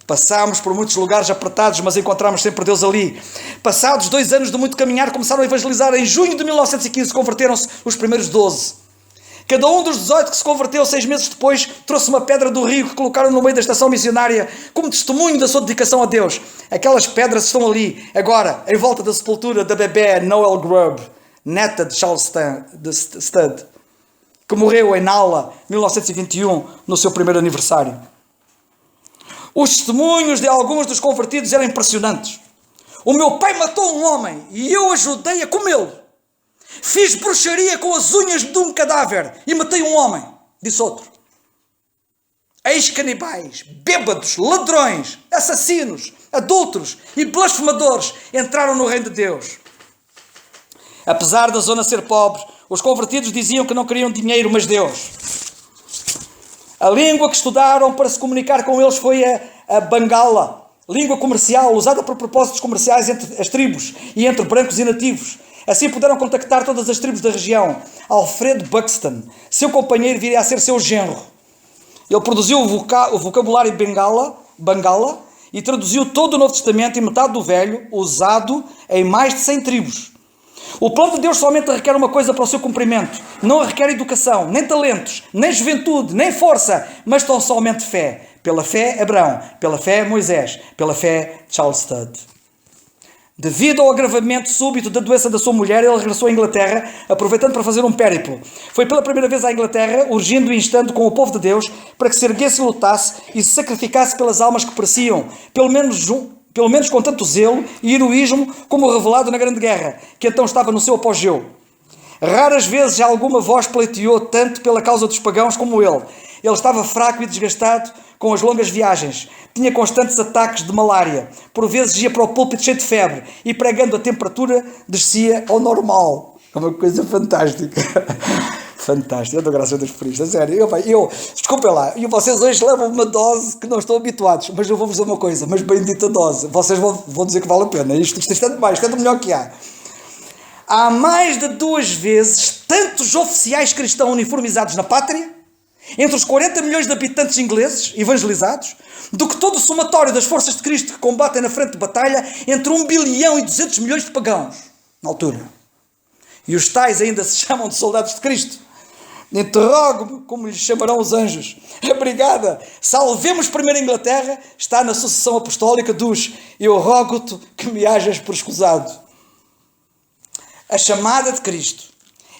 Passámos por muitos lugares apertados, mas encontramos sempre Deus ali. Passados 2 anos de muito caminhar, começaram a evangelizar. Em junho de 1915 converteram-se os primeiros 12. Cada um dos 18 que se converteu 6 meses depois trouxe uma pedra do rio que colocaram no meio da estação missionária como testemunho da sua dedicação a Deus. Aquelas pedras estão ali, agora, em volta da sepultura da bebé Noel Grubb, neta de Charles Studd, que morreu em Nala, 1921, no seu primeiro aniversário. Os testemunhos de alguns dos convertidos eram impressionantes. O meu pai matou um homem e eu ajudei a comê-lo. Fiz bruxaria com as unhas de um cadáver e matei um homem, disse outro. Ex-canibais, bêbados, ladrões, assassinos, adúlteros e blasfemadores entraram no reino de Deus. Apesar da zona ser pobre, os convertidos diziam que não queriam dinheiro, mas Deus. A língua que estudaram para se comunicar com eles foi a Bangala, língua comercial usada por propósitos comerciais entre as tribos e entre brancos e nativos. Assim puderam contactar todas as tribos da região. Alfred Buxton, seu companheiro, viria a ser seu genro. Ele produziu o vocabulário Bangala e traduziu todo o Novo Testamento e metade do Velho, usado em mais de 100 tribos. O plano de Deus somente requer uma coisa para o seu cumprimento. Não requer educação, nem talentos, nem juventude, nem força, mas tão somente fé. Pela fé, Abraão. Pela fé, Moisés. Pela fé, Charles Studd. Devido ao agravamento súbito da doença da sua mulher, ele regressou à Inglaterra, aproveitando para fazer um périplo. Foi pela primeira vez à Inglaterra, urgindo e instando com o povo de Deus para que se erguesse e lutasse e se sacrificasse pelas almas que pereciam, pelo menos com tanto zelo e heroísmo como revelado na Grande Guerra, que então estava no seu apogeu. Raras vezes alguma voz pleiteou tanto pela causa dos pagãos como ele. Ele estava fraco e desgastado com as longas viagens. Tinha constantes ataques de malária. Por vezes ia para o púlpito cheio de febre e, pregando a temperatura, descia ao normal. É uma coisa fantástica. Fantástico. Eu dou graças a Deus por isto. A sério. Desculpem lá. E vocês hoje levam uma dose que não estão habituados. Mas eu vou-vos dizer uma coisa. Mas bendita dose. Vocês vão dizer que vale a pena. Isto é demais. Isto é do melhor que há. Há mais de 2 vezes tantos oficiais cristãos uniformizados na pátria, entre os 40 milhões de habitantes ingleses evangelizados, do que todo o somatório das forças de Cristo que combatem na frente de batalha entre 1 bilhão e 200 milhões de pagãos, na altura. E os tais ainda se chamam de soldados de Cristo. Interrogo-me como lhes chamarão os anjos. A brigada Salvemos Primeiro a Inglaterra está na sucessão apostólica dos Eu rogo-te que me hajas por escusado. A chamada de Cristo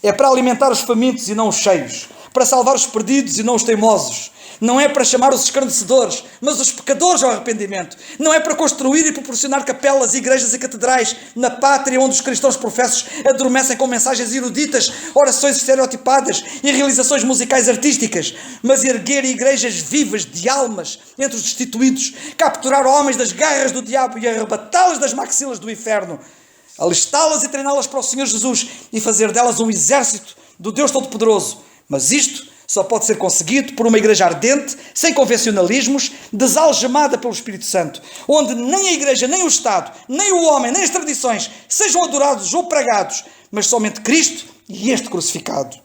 é para alimentar os famintos e não os cheios, para salvar os perdidos e não os teimosos, Não é para chamar os escarnecedores, mas os pecadores ao arrependimento. Não é para construir e proporcionar capelas, igrejas e catedrais na pátria onde os cristãos professos adormecem com mensagens eruditas, orações estereotipadas e realizações musicais artísticas, mas erguer igrejas vivas de almas entre os destituídos, capturar homens das garras do diabo e arrebatá-las das maxilas do inferno, alistá-las e treiná-las para o Senhor Jesus e fazer delas um exército do Deus Todo-Poderoso. Mas isto só pode ser conseguido por uma igreja ardente, sem convencionalismos, desalgemada pelo Espírito Santo, onde nem a igreja, nem o Estado, nem o homem, nem as tradições sejam adorados ou pregados, mas somente Cristo e este crucificado.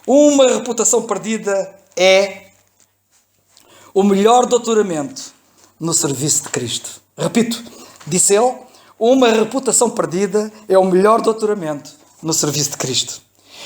Uma reputação perdida é o melhor doutoramento no serviço de Cristo. Repito, disse ele, uma reputação perdida é o melhor doutoramento no serviço de Cristo.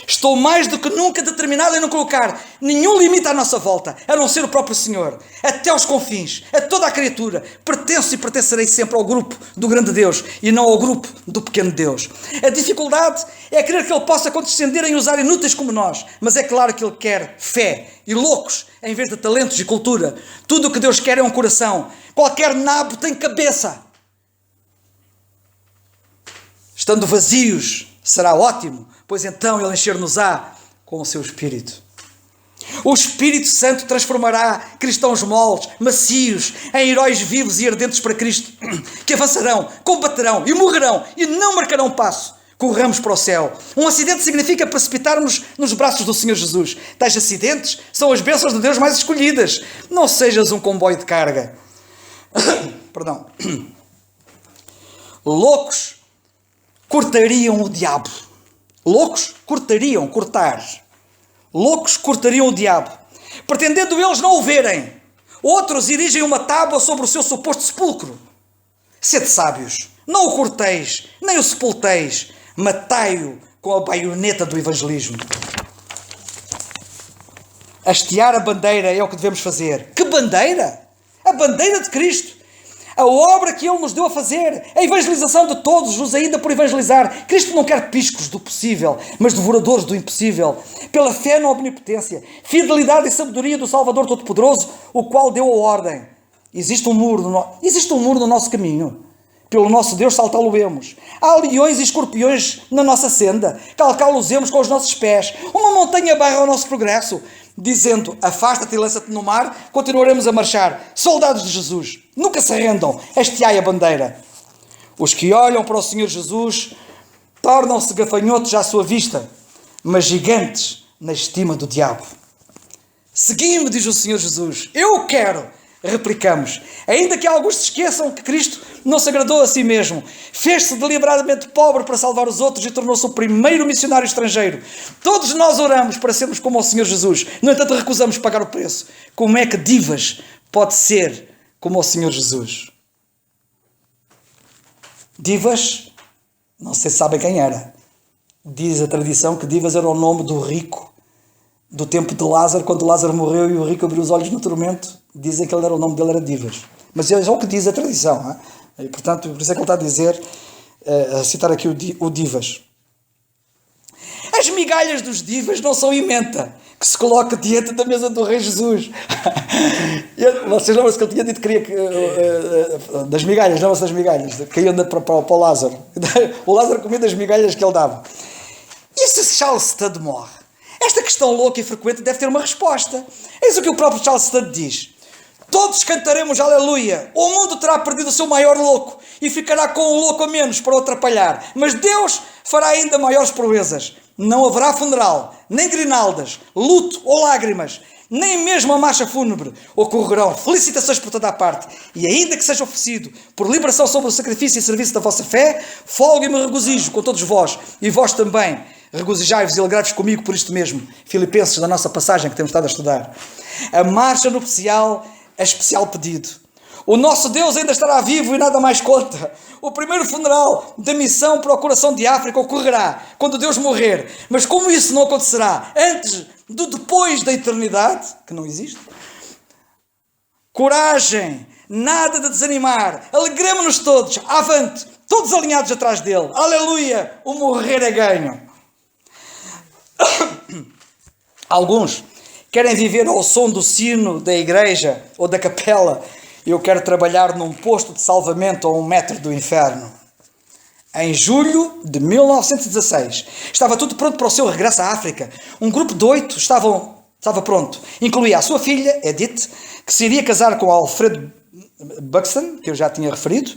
Estou mais do que nunca determinado em não colocar nenhum limite à nossa volta, a não ser o próprio Senhor, até aos confins, a toda a criatura. Pertenço e pertencerei sempre ao grupo do grande Deus e não ao grupo do pequeno Deus. A dificuldade é crer que Ele possa condescender em usar inúteis como nós, mas é claro que Ele quer fé e loucos em vez de talentos e cultura. Tudo o que Deus quer é um coração. Qualquer nabo tem cabeça. Estando vazios, será ótimo, pois então Ele encher-nos-á com o seu Espírito. O Espírito Santo transformará cristãos moles, macios, em heróis vivos e ardentes para Cristo, que avançarão, combaterão e morrerão e não marcarão passo. Corramos para o céu. Um acidente significa precipitar-nos nos braços do Senhor Jesus. Tais acidentes são as bênçãos de Deus mais escolhidas. Não sejas um comboio de carga. Perdão. Loucos cortariam o diabo. Loucos cortar. Loucos cortariam o diabo, pretendendo eles não o verem. Outros erigem uma tábua sobre o seu suposto sepulcro. Sede sábios, não o corteis, nem o sepulteis, matai-o com a baioneta do evangelismo. Hastear a bandeira é o que devemos fazer. Que bandeira? A bandeira de Cristo. A obra que Ele nos deu a fazer, a evangelização de todos os ainda por evangelizar. Cristo não quer piscos do possível, mas devoradores do impossível. Pela fé na omnipotência, fidelidade e sabedoria do Salvador Todo-Poderoso, o qual deu a ordem. Existe um muro no nosso caminho. Pelo nosso Deus saltá-lo-emos. Há leões e escorpiões na nossa senda. Calcá-los-emos com os nossos pés. Uma montanha barra o nosso progresso. Dizendo, afasta-te e lança-te no mar, continuaremos a marchar. Soldados de Jesus, nunca se rendam, hasteai a bandeira. Os que olham para o Senhor Jesus tornam-se gafanhotos à sua vista, mas gigantes na estima do diabo. Segui-me, diz o Senhor Jesus, eu quero. Replicamos, ainda que alguns se esqueçam que Cristo não se agradou a si mesmo, fez-se deliberadamente pobre para salvar os outros e tornou-se o primeiro missionário estrangeiro. Todos nós oramos para sermos como o Senhor Jesus, no entanto recusamos pagar o preço. Como é que Divas pode ser como o Senhor Jesus? Divas, não sei se sabem quem era. Diz a tradição que Divas era o nome do rico do tempo de Lázaro, quando Lázaro morreu e o rico abriu os olhos no tormento. Dizem que o nome dele era Divas. Mas é o que diz a tradição. Hein? E, portanto, por isso é que ele está a dizer, a citar aqui o Divas. As migalhas dos Divas não são ementa, que se coloca diante da mesa do Rei Jesus. Vocês lembram-se que ele tinha dito que queria das migalhas, lembram-se das migalhas, que iam para o Lázaro. O Lázaro comia das migalhas que ele dava. E se Charles Studd morre? Esta questão louca e frequente deve ter uma resposta. Eis o que o próprio Charles Studd diz. Todos cantaremos aleluia. O mundo terá perdido o seu maior louco e ficará com um louco a menos para o atrapalhar. Mas Deus fará ainda maiores proezas. Não haverá funeral, nem grinaldas, luto ou lágrimas, nem mesmo a marcha fúnebre. Ocorrerão felicitações por toda a parte. E ainda que seja oferecido por liberação sobre o sacrifício e serviço da vossa fé, folgo e me regozijo com todos vós, e vós também. Regozijai-vos e alegrai-vos comigo por isto mesmo. Filipenses, da nossa passagem que temos estado a estudar. A marcha nupcial é especial pedido. O nosso Deus ainda estará vivo e nada mais conta. O primeiro funeral da missão para o coração de África ocorrerá quando Deus morrer. Mas como isso não acontecerá antes do depois da eternidade, que não existe, coragem, nada de desanimar, alegremos-nos todos, avante, todos alinhados atrás dele. Aleluia, o morrer é ganho. Alguns Querem viver ao som do sino da igreja ou da capela? Eu quero trabalhar num posto de salvamento a 1 metro do inferno. Em julho de 1916, estava tudo pronto para o seu regresso à África. Um grupo de 8 estava pronto. Incluía a sua filha, Edith, que se iria casar com Alfred Buxton, que eu já tinha referido.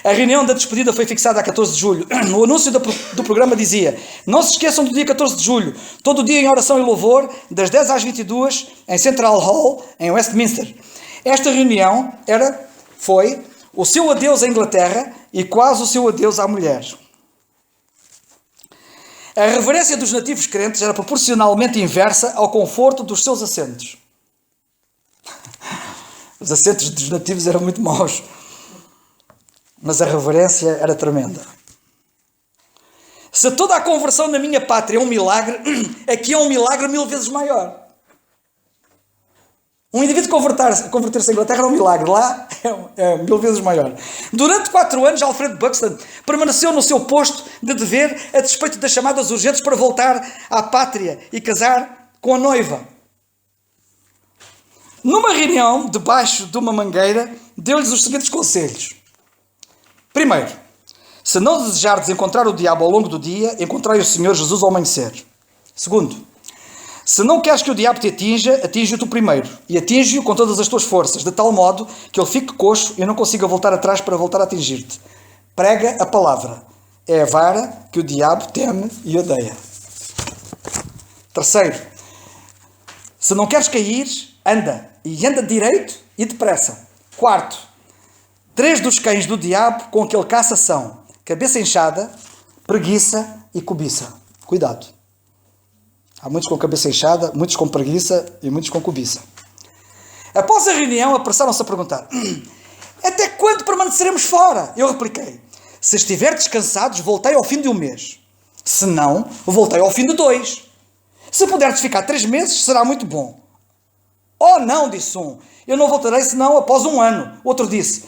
A reunião da despedida foi fixada a 14 de julho. O anúncio do programa dizia: não se esqueçam do dia 14 de julho, todo o dia em oração e louvor, das 10 às 22, em Central Hall, em Westminster. Esta reunião foi o seu adeus à Inglaterra e quase o seu adeus à mulher. A reverência dos nativos crentes era proporcionalmente inversa ao conforto dos seus assentos. Os assentos dos nativos eram muito maus, mas a reverência era tremenda. Se toda a conversão na minha pátria é um milagre, aqui é um milagre 1000 vezes maior. Um indivíduo converter-se à Inglaterra é um milagre, lá é 1000 vezes maior. Durante 4 anos, Alfred Buxton permaneceu no seu posto de dever a despeito das chamadas urgentes para voltar à pátria e casar com a noiva. Numa reunião, debaixo de uma mangueira, deu-lhes os seguintes conselhos. Primeiro, se não desejardes encontrar o diabo ao longo do dia, encontrai o Senhor Jesus ao amanhecer. Segundo, se não queres que o diabo te atinja, atinge-o tu primeiro. E atinge-o com todas as tuas forças, de tal modo que ele fique coxo e não consiga voltar atrás para voltar a atingir-te. Prega a palavra. É a vara que o diabo teme e odeia. Terceiro, se não queres cair, anda. E anda direito e depressa. Quarto, 3 dos cães do diabo com que ele caça são cabeça inchada, preguiça e cobiça. Cuidado. Há muitos com cabeça inchada, muitos com preguiça e muitos com cobiça. Após a reunião, apressaram-se a perguntar: até quando permaneceremos fora? Eu repliquei: se estiver descansados, voltei ao fim de 1 mês. Se não, voltei ao fim de 2. Se puderes ficar 3 meses, será muito bom. Oh não, disse um, eu não voltarei senão após 1 ano. Outro disse: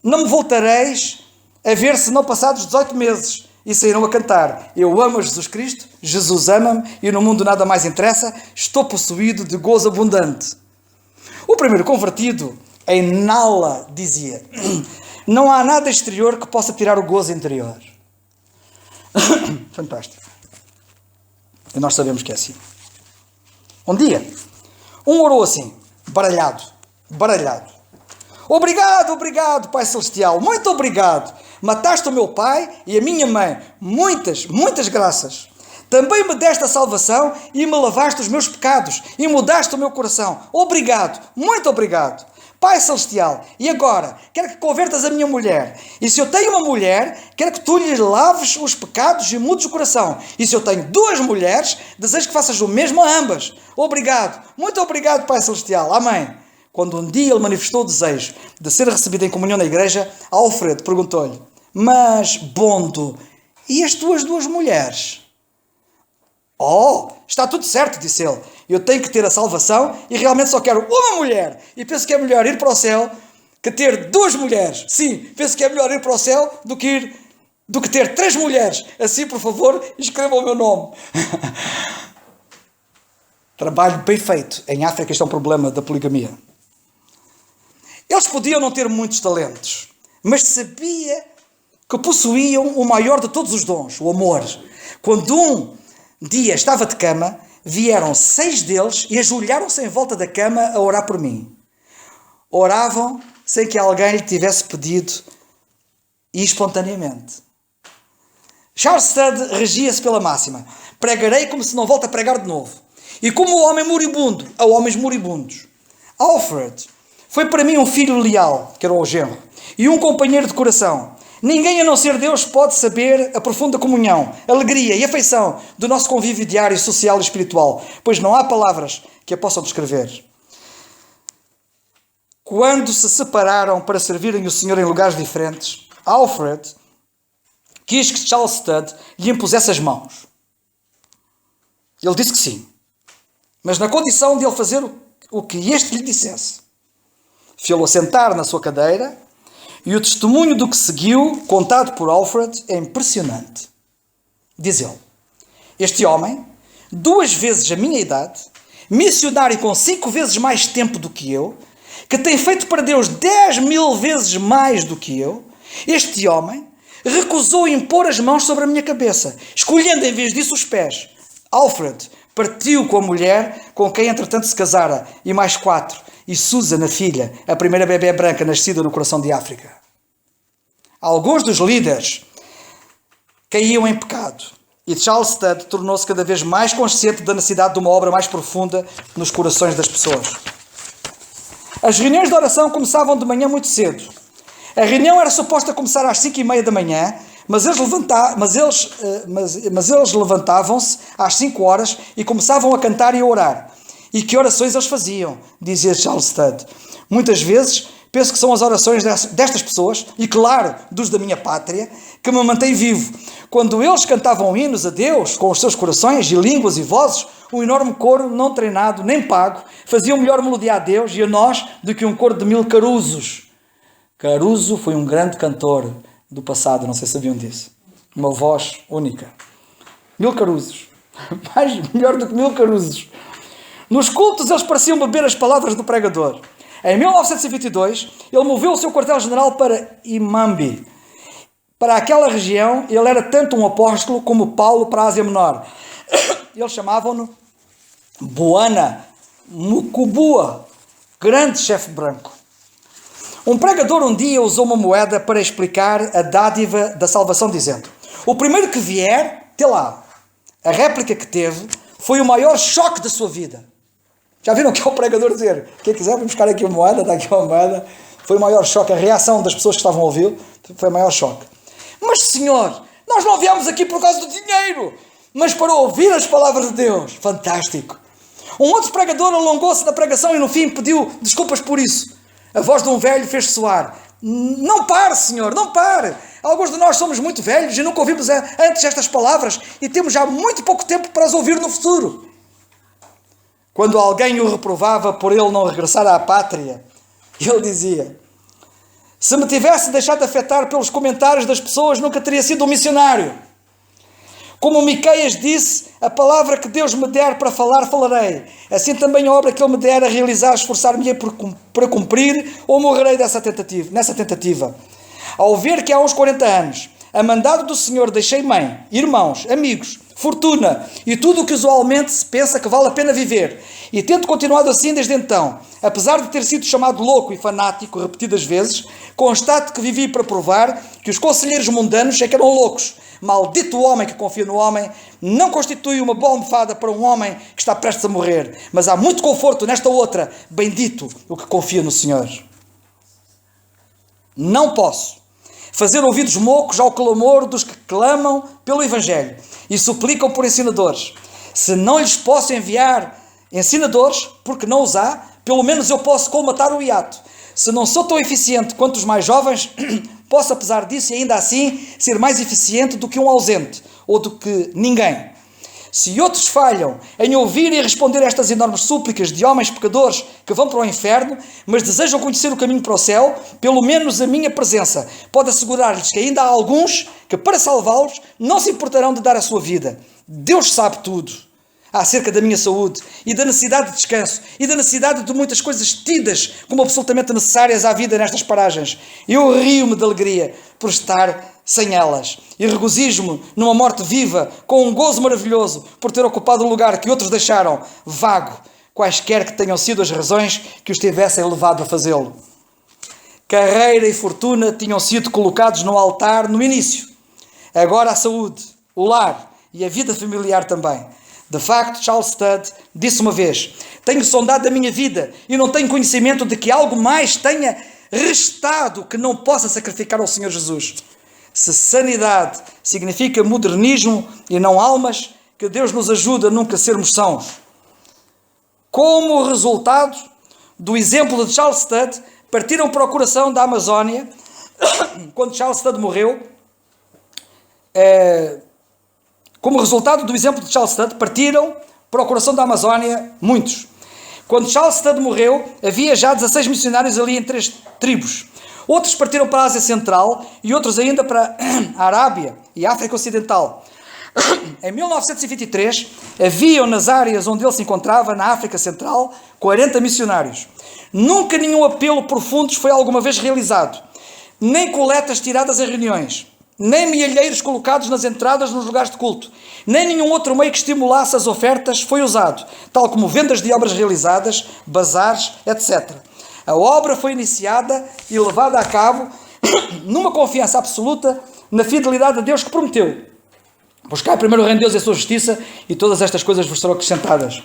não me voltareis a ver senão passados 18 meses. E saíram a cantar: eu amo a Jesus Cristo, Jesus ama-me e no mundo nada mais interessa, estou possuído de gozo abundante. O primeiro convertido, em Nala, dizia: não há nada exterior que possa tirar o gozo interior. Fantástico. E nós sabemos que é assim. Um dia, um orou assim, baralhado. Obrigado, obrigado, Pai Celestial, muito obrigado. Mataste o meu pai e a minha mãe. Muitas, muitas graças. Também me deste a salvação e me lavaste os meus pecados e mudaste o meu coração. Obrigado, muito obrigado. Pai Celestial, e agora? Quero que convertas a minha mulher. E se eu tenho uma mulher, quero que tu lhe laves os pecados e mudes o coração. E se eu tenho 2 mulheres, desejo que faças o mesmo a ambas. Obrigado, muito obrigado, Pai Celestial. Amém. Quando um dia ele manifestou o desejo de ser recebido em comunhão na igreja, Alfred perguntou-lhe: mas, Bondo, e as tuas 2 mulheres? Oh, está tudo certo, disse ele. Eu tenho que ter a salvação e realmente só quero uma mulher. E penso que é melhor ir para o céu que ter 2 mulheres. Sim, penso que é melhor ir para o céu do que ter 3 mulheres. Assim, por favor, escrevam o meu nome. Trabalho bem feito. Em África este é um problema da poligamia. Eles podiam não ter muitos talentos, mas sabia que possuíam o maior de todos os dons, o amor. Quando um dia estava de cama, vieram 6 deles e ajoelharam-se em volta da cama a orar por mim. Oravam sem que alguém lhe tivesse pedido e espontaneamente. Charles Studd regia-se pela máxima: pregarei como se não volto a pregar de novo. E como o homem moribundo a homens moribundos. Alfred foi para mim um filho leal, que era o genro, e um companheiro de coração. Ninguém a não ser Deus pode saber a profunda comunhão, alegria e afeição do nosso convívio diário, social e espiritual, pois não há palavras que a possam descrever. Quando se separaram para servirem o Senhor em lugares diferentes, Alfred quis que Charles Studd lhe impusesse as mãos. Ele disse que sim, mas na condição de ele fazer o que este lhe dissesse. Fê-lo assentar na sua cadeira e o testemunho do que seguiu, contado por Alfred, é impressionante. Diz ele: este homem, 2 vezes a minha idade, missionário com 5 vezes mais tempo do que eu, que tem feito para Deus 10.000 vezes mais do que eu, este homem recusou impor as mãos sobre a minha cabeça, escolhendo em vez disso os pés. Alfred partiu com a mulher com quem entretanto se casara, e mais 4, e Susan, a filha, a primeira bebé branca nascida no coração de África. Alguns dos líderes caíam em pecado, e Charles Studd tornou-se cada vez mais consciente da necessidade de uma obra mais profunda nos corações das pessoas. As reuniões de oração começavam de manhã muito cedo. A reunião era suposta começar às 5h30 da manhã, mas eles levantavam-se às 5 horas e começavam a cantar e a orar. E que orações eles faziam, dizia Charles Studd. Muitas vezes penso que são as orações destas pessoas, e claro, dos da minha pátria, que me mantém vivo. Quando eles cantavam hinos a Deus, com os seus corações e línguas e vozes, um enorme coro, não treinado, nem pago, fazia melhor melodia a Deus e a nós do que um coro de 1000 Caruzos. Caruso foi um grande cantor do passado, não sei se sabiam disso. Uma voz única. 1000 Caruzos. Melhor do que 1000 Caruzos. Nos cultos eles pareciam beber as palavras do pregador. Em 1922, ele moveu o seu quartel-general para Imambi. Para aquela região, ele era tanto um apóstolo como Paulo para a Ásia Menor. Eles chamavam-no Boana Mukubua, grande chefe branco. Um pregador um dia usou uma moeda para explicar a dádiva da salvação, dizendo: o primeiro que vier, tê lá. A réplica que teve foi o maior choque da sua vida. Já viram o que é o pregador dizer? Quem quiser, vamos buscar aqui a moeda, está aqui uma moeda. Foi o maior choque, a reação das pessoas que estavam a ouvi-lo foi o maior choque. Mas, Senhor, nós não viemos aqui por causa do dinheiro, mas para ouvir as palavras de Deus. Fantástico. Um outro pregador alongou-se na pregação e no fim pediu desculpas por isso. A voz de um velho fez soar: não pare, Senhor, não pare. Alguns de nós somos muito velhos e nunca ouvimos antes estas palavras e temos já muito pouco tempo para as ouvir no futuro. Quando alguém o reprovava por ele não regressar à pátria, ele dizia: se me tivesse deixado afetar pelos comentários das pessoas, nunca teria sido um missionário. Como Miqueias disse: a palavra que Deus me der para falar, falarei. Assim também a obra que Ele me der a realizar, esforçar-me-ei para cumprir, ou morrerei nessa tentativa. Ao ver que há uns 40 anos, a mandado do Senhor, deixei mãe, irmãos, amigos, fortuna e tudo o que usualmente se pensa que vale a pena viver, e tendo continuado assim desde então, apesar de ter sido chamado louco e fanático repetidas vezes, constato que vivi para provar que os conselheiros mundanos é que eram loucos. Maldito o homem que confia no homem, não constitui uma boa almofada para um homem que está prestes a morrer, mas há muito conforto nesta outra. Bendito o que confia no Senhor. Não posso fazer ouvidos moucos ao clamor dos que clamam pelo Evangelho e suplicam por ensinadores. Se não lhes posso enviar ensinadores, porque não os há, pelo menos eu posso colmatar o hiato. Se não sou tão eficiente quanto os mais jovens, posso, apesar disso, e ainda assim, ser mais eficiente do que um ausente, ou do que ninguém. Se outros falham em ouvir e responder a estas enormes súplicas de homens pecadores que vão para o inferno, mas desejam conhecer o caminho para o céu, pelo menos a minha presença pode assegurar-lhes que ainda há alguns que, para salvá-los, não se importarão de dar a sua vida. Deus sabe tudo acerca da minha saúde e da necessidade de descanso e da necessidade de muitas coisas tidas como absolutamente necessárias à vida nestas paragens. Eu rio-me de alegria por estar sem elas e regozijo-me numa morte viva com um gozo maravilhoso por ter ocupado o lugar que outros deixaram vago, quaisquer que tenham sido as razões que os tivessem levado a fazê-lo. Carreira e fortuna tinham sido colocados no altar no início. Agora a saúde, o lar e a vida familiar também. De facto, Charles Studd disse uma vez: tenho sondado a minha vida e não tenho conhecimento de que algo mais tenha restado que não possa sacrificar ao Senhor Jesus. Se sanidade significa modernismo e não almas, que Deus nos ajude a nunca sermos sãos. Como resultado do exemplo de Charles Studd, partiram para o coração da Amazónia. Quando Charles Studd morreu, como resultado do exemplo de Charles Studd, partiram para o coração da Amazónia muitos. Quando Charles Studd morreu, havia já 16 missionários ali em 3 tribos. Outros partiram para a Ásia Central e outros ainda para a Arábia e a África Ocidental. Em 1923, haviam nas áreas onde ele se encontrava, na África Central, 40 missionários. Nunca nenhum apelo por fundos foi alguma vez realizado, nem coletas tiradas em reuniões, nem milheiros colocados nas entradas nos lugares de culto, nem nenhum outro meio que estimulasse as ofertas foi usado, tal como vendas de obras realizadas, bazares, etc. A obra foi iniciada e levada a cabo numa confiança absoluta na fidelidade a Deus que prometeu: buscai primeiro o reino de Deus e a sua justiça, e todas estas coisas vos serão acrescentadas.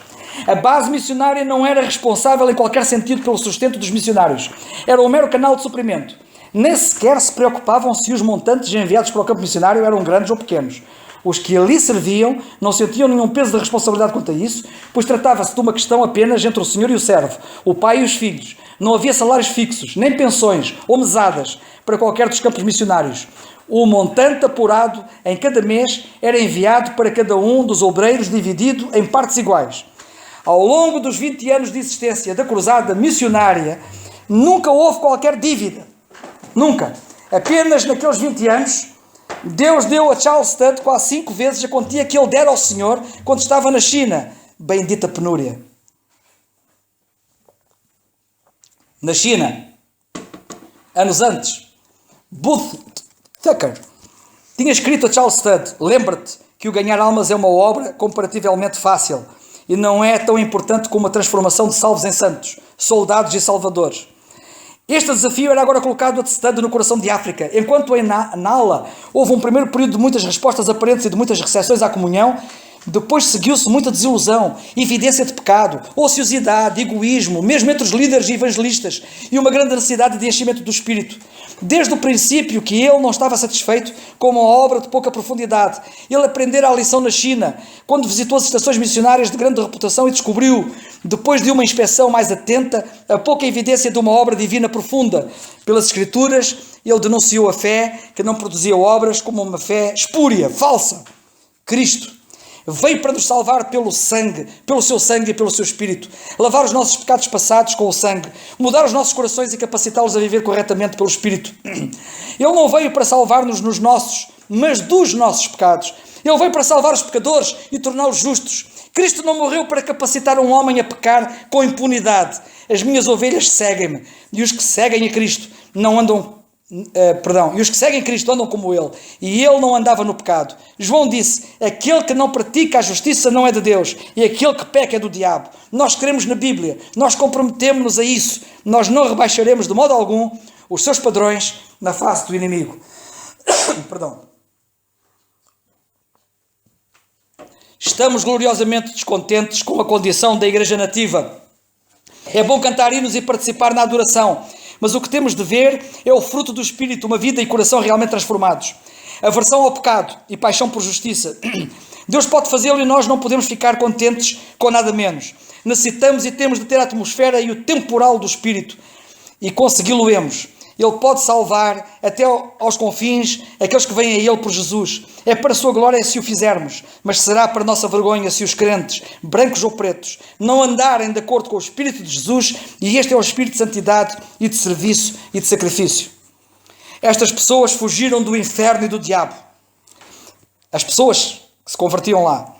A base missionária não era responsável em qualquer sentido pelo sustento dos missionários. Era um mero canal de suprimento. Nem sequer se preocupavam se os montantes enviados para o campo missionário eram grandes ou pequenos. Os que ali serviam não sentiam nenhum peso de responsabilidade quanto a isso, pois tratava-se de uma questão apenas entre o senhor e o servo, o pai e os filhos. Não havia salários fixos, nem pensões ou mesadas para qualquer dos campos missionários. O montante apurado em cada mês era enviado para cada um dos obreiros, dividido em partes iguais. Ao longo dos 20 anos de existência da cruzada missionária, nunca houve qualquer dívida. Nunca. Apenas naqueles 20 anos, Deus deu a Charles Studd quase 5 vezes a quantia que ele dera ao Senhor quando estava na China. Bendita penúria. Na China, anos antes, Booth Tucker tinha escrito a Charles Studd: lembra-te que o ganhar almas é uma obra comparativamente fácil e não é tão importante como a transformação de salvos em santos, soldados e salvadores. Este desafio era agora colocado a Studd no coração de África. Enquanto em Nala houve um primeiro período de muitas respostas aparentes e de muitas recepções à comunhão, depois seguiu-se muita desilusão, evidência de pecado, ociosidade, egoísmo, mesmo entre os líderes e evangelistas, e uma grande necessidade de enchimento do Espírito. Desde o princípio que ele não estava satisfeito com uma obra de pouca profundidade. Ele aprendera a lição na China, quando visitou as estações missionárias de grande reputação e descobriu, depois de uma inspeção mais atenta, a pouca evidência de uma obra divina profunda. Pelas Escrituras, ele denunciou a fé que não produzia obras como uma fé espúria, falsa. Cristo veio para nos salvar pelo sangue, pelo seu sangue e pelo seu Espírito, lavar os nossos pecados passados com o sangue, mudar os nossos corações e capacitá-los a viver corretamente pelo Espírito. Ele não veio para salvar-nos nos nossos, mas dos nossos pecados. Ele veio para salvar os pecadores e torná-los justos. Cristo não morreu para capacitar um homem a pecar com impunidade. As minhas ovelhas seguem-me, e os que seguem a Cristo não andam e os que seguem Cristo andam como Ele, e Ele não andava no pecado. João disse: aquele que não pratica a justiça não é de Deus, e aquele que peca é do diabo. Nós cremos na Bíblia, nós comprometemos-nos a isso, nós não rebaixaremos de modo algum os seus padrões na face do inimigo. Estamos gloriosamente descontentes com a condição da igreja nativa. É bom cantar hinos e participar na adoração, mas o que temos de ver é o fruto do Espírito, uma vida e coração realmente transformados. Aversão ao pecado e paixão por justiça. Deus pode fazê-lo e nós não podemos ficar contentes com nada menos. Necessitamos e temos de ter a atmosfera e o temporal do Espírito, e consegui-lo-emos. Ele pode salvar até aos confins aqueles que vêm a Ele por Jesus. É para a sua glória se o fizermos, mas será para a nossa vergonha se os crentes, brancos ou pretos, não andarem de acordo com o Espírito de Jesus, e este é o Espírito de santidade e de serviço e de sacrifício. Estas pessoas fugiram do inferno e do diabo. As pessoas que se convertiam lá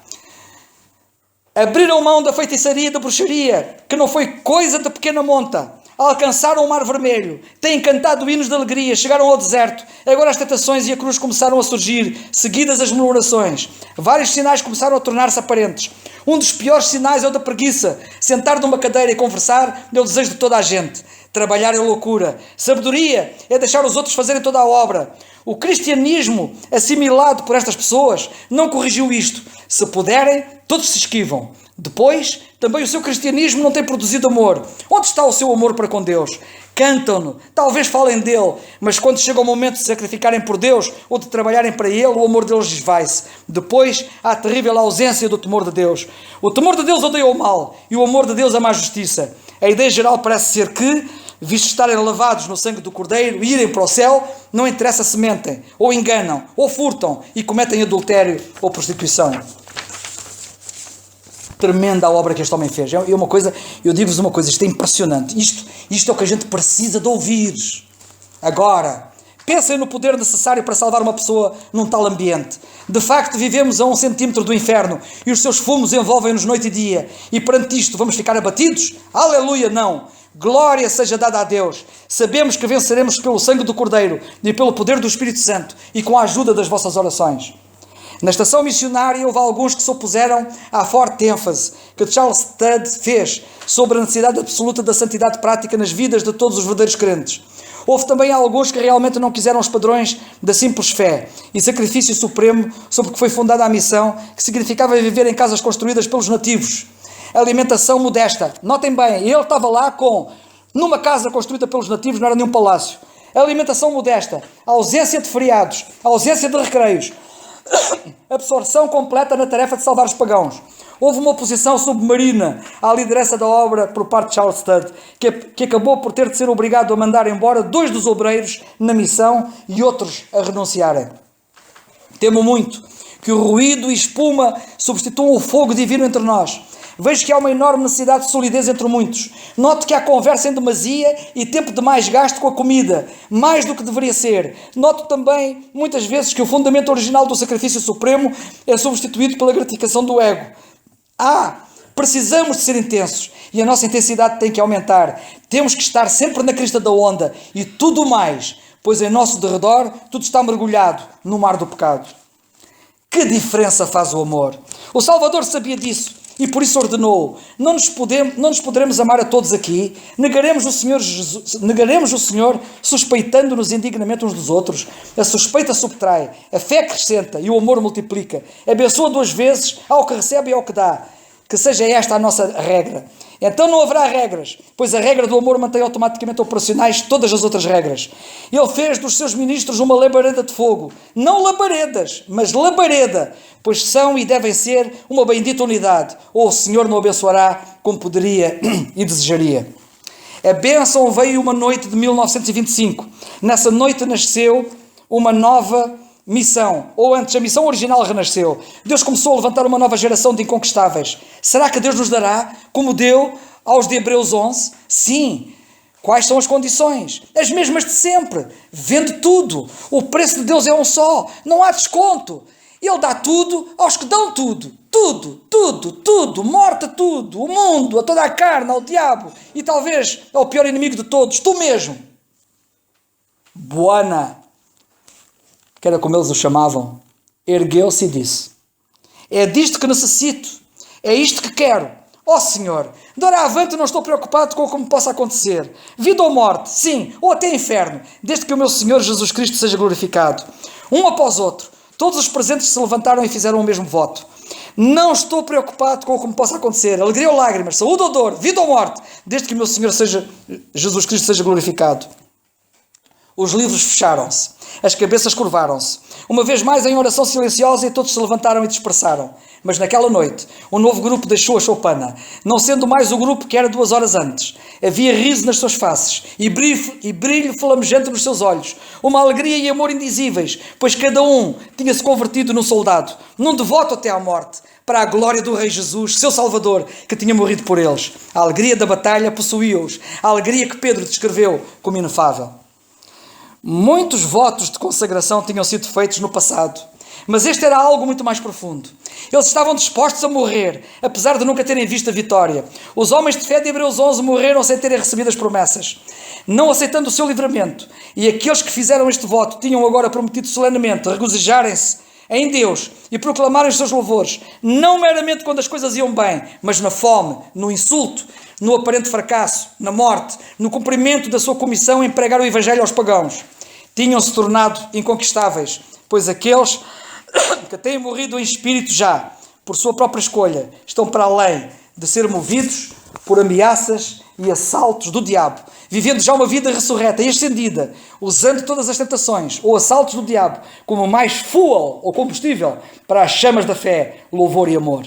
abriram mão da feitiçaria e da bruxaria, que não foi coisa de pequena monta. Alcançaram o Mar Vermelho, têm cantado hinos de alegria, chegaram ao deserto. Agora as tentações e a cruz começaram a surgir, seguidas as murmurações. Vários sinais começaram a tornar-se aparentes. Um dos piores sinais é o da preguiça. Sentar numa cadeira e conversar é o desejo de toda a gente. Trabalhar é loucura. Sabedoria é deixar os outros fazerem toda a obra. O cristianismo, assimilado por estas pessoas, não corrigiu isto. Se puderem, todos se esquivam. Depois, também o seu cristianismo não tem produzido amor. Onde está o seu amor para com Deus? Cantam-no, talvez falem dele, mas quando chega o momento de se sacrificarem por Deus ou de trabalharem para Ele, o amor deles esvai-se. Depois, há a terrível ausência do temor de Deus. O temor de Deus odeia o mal e o amor de Deus ama a justiça. A ideia geral parece ser que, visto estarem lavados no sangue do Cordeiro e irem para o céu, não interessa se mentem, ou enganam, ou furtam e cometem adultério ou prostituição. Tremenda a obra que este homem fez. É uma coisa, eu digo-vos uma coisa, isto é impressionante. Isto é o que a gente precisa de ouvir agora, Pensem no poder necessário para salvar uma pessoa num tal ambiente. De facto, vivemos a 1 centímetro do inferno e os seus fumos envolvem-nos noite e dia. E perante isto, vamos ficar abatidos? Aleluia, não! Glória seja dada a Deus. Sabemos que venceremos pelo sangue do Cordeiro e pelo poder do Espírito Santo e com a ajuda das vossas orações. Na estação missionária houve alguns que se opuseram à forte ênfase que Charles Studd fez sobre a necessidade absoluta da santidade prática nas vidas de todos os verdadeiros crentes. Houve também alguns que realmente não quiseram os padrões da simples fé e sacrifício supremo sobre que foi fundada a missão, que significava viver em casas construídas pelos nativos. Alimentação modesta. Notem bem, ele estava lá numa casa construída pelos nativos, não era nenhum palácio. Alimentação modesta, ausência de feriados, ausência de recreios, absorção completa na tarefa de salvar os pagãos. Houve uma oposição submarina à liderança da obra por parte de Charles Studd, que acabou por ter de ser obrigado a mandar embora 2 dos obreiros na missão e outros a renunciarem. Temo muito que o ruído e espuma substituam o fogo divino entre nós. Vejo que há uma enorme necessidade de solidez entre muitos. Noto que há conversa em demasia e tempo demais gasto com a comida, mais do que deveria ser. Noto também, muitas vezes, que o fundamento original do sacrifício supremo é substituído pela gratificação do ego. Precisamos de ser intensos e a nossa intensidade tem que aumentar. Temos que estar sempre na crista da onda e tudo mais, pois em nosso derredor tudo está mergulhado no mar do pecado. Que diferença faz o amor? O Salvador sabia disso e por isso ordenou: não nos poderemos amar a todos aqui, negaremos o Senhor suspeitando-nos indignamente uns dos outros. A suspeita subtrai, a fé acrescenta e o amor multiplica. Abençoa 2 vezes ao que recebe e ao que dá. Que seja esta a nossa regra. Então não haverá regras, pois a regra do amor mantém automaticamente operacionais todas as outras regras. Ele fez dos seus ministros uma labareda de fogo. Não labaredas, mas labareda, pois são e devem ser uma bendita unidade. Ou o Senhor não abençoará como poderia e desejaria. A bênção veio uma noite de 1925. Nessa noite nasceu uma nova missão, ou antes, a missão original renasceu. Deus começou a levantar uma nova geração de inconquistáveis. Será que Deus nos dará, como deu aos de Hebreus 11? Sim. Quais são as condições? As mesmas de sempre. Vende tudo. O preço de Deus é um só. Não há desconto. Ele dá tudo aos que dão tudo. Tudo, tudo, tudo. Morte a tudo. O mundo, a toda a carne, ao diabo. E talvez ao pior inimigo de todos, tu mesmo. Buana, que era como eles o chamavam, ergueu-se e disse: é disto que necessito, é isto que quero. Ó Senhor, de hora avante não estou preocupado com como possa acontecer. Vida ou morte, sim, ou até inferno, desde que o meu Senhor Jesus Cristo seja glorificado. Um após outro, todos os presentes se levantaram e fizeram o mesmo voto. Não estou preocupado com como possa acontecer. Alegria ou lágrimas, saúde ou dor, vida ou morte, desde que o meu Senhor Jesus Cristo seja glorificado. Os livros fecharam-se, as cabeças curvaram-se. Uma vez mais em oração silenciosa e todos se levantaram e dispersaram. Mas naquela noite, um novo grupo deixou a choupana, não sendo mais o grupo que era 2 horas antes. Havia riso nas suas faces e brilho flamejante nos seus olhos. Uma alegria e amor indizíveis, pois cada um tinha se convertido num soldado, num devoto até à morte, para a glória do Rei Jesus, seu Salvador, que tinha morrido por eles. A alegria da batalha possuía-os, a alegria que Pedro descreveu como inefável. Muitos votos de consagração tinham sido feitos no passado, mas este era algo muito mais profundo. Eles estavam dispostos a morrer, apesar de nunca terem visto a vitória. Os homens de fé de Hebreus 11 morreram sem terem recebido as promessas, não aceitando o seu livramento. E aqueles que fizeram este voto tinham agora prometido solenemente regozijarem-se em Deus e proclamarem os seus louvores, não meramente quando as coisas iam bem, mas na fome, no insulto, no aparente fracasso, na morte, no cumprimento da sua comissão em pregar o Evangelho aos pagãos. Tinham-se tornado inconquistáveis, pois aqueles que têm morrido em espírito já, por sua própria escolha, estão para além de ser movidos por ameaças e assaltos do diabo, vivendo já uma vida ressurreta e ascendida, usando todas as tentações ou assaltos do diabo como mais fuel ou combustível para as chamas da fé, louvor e amor.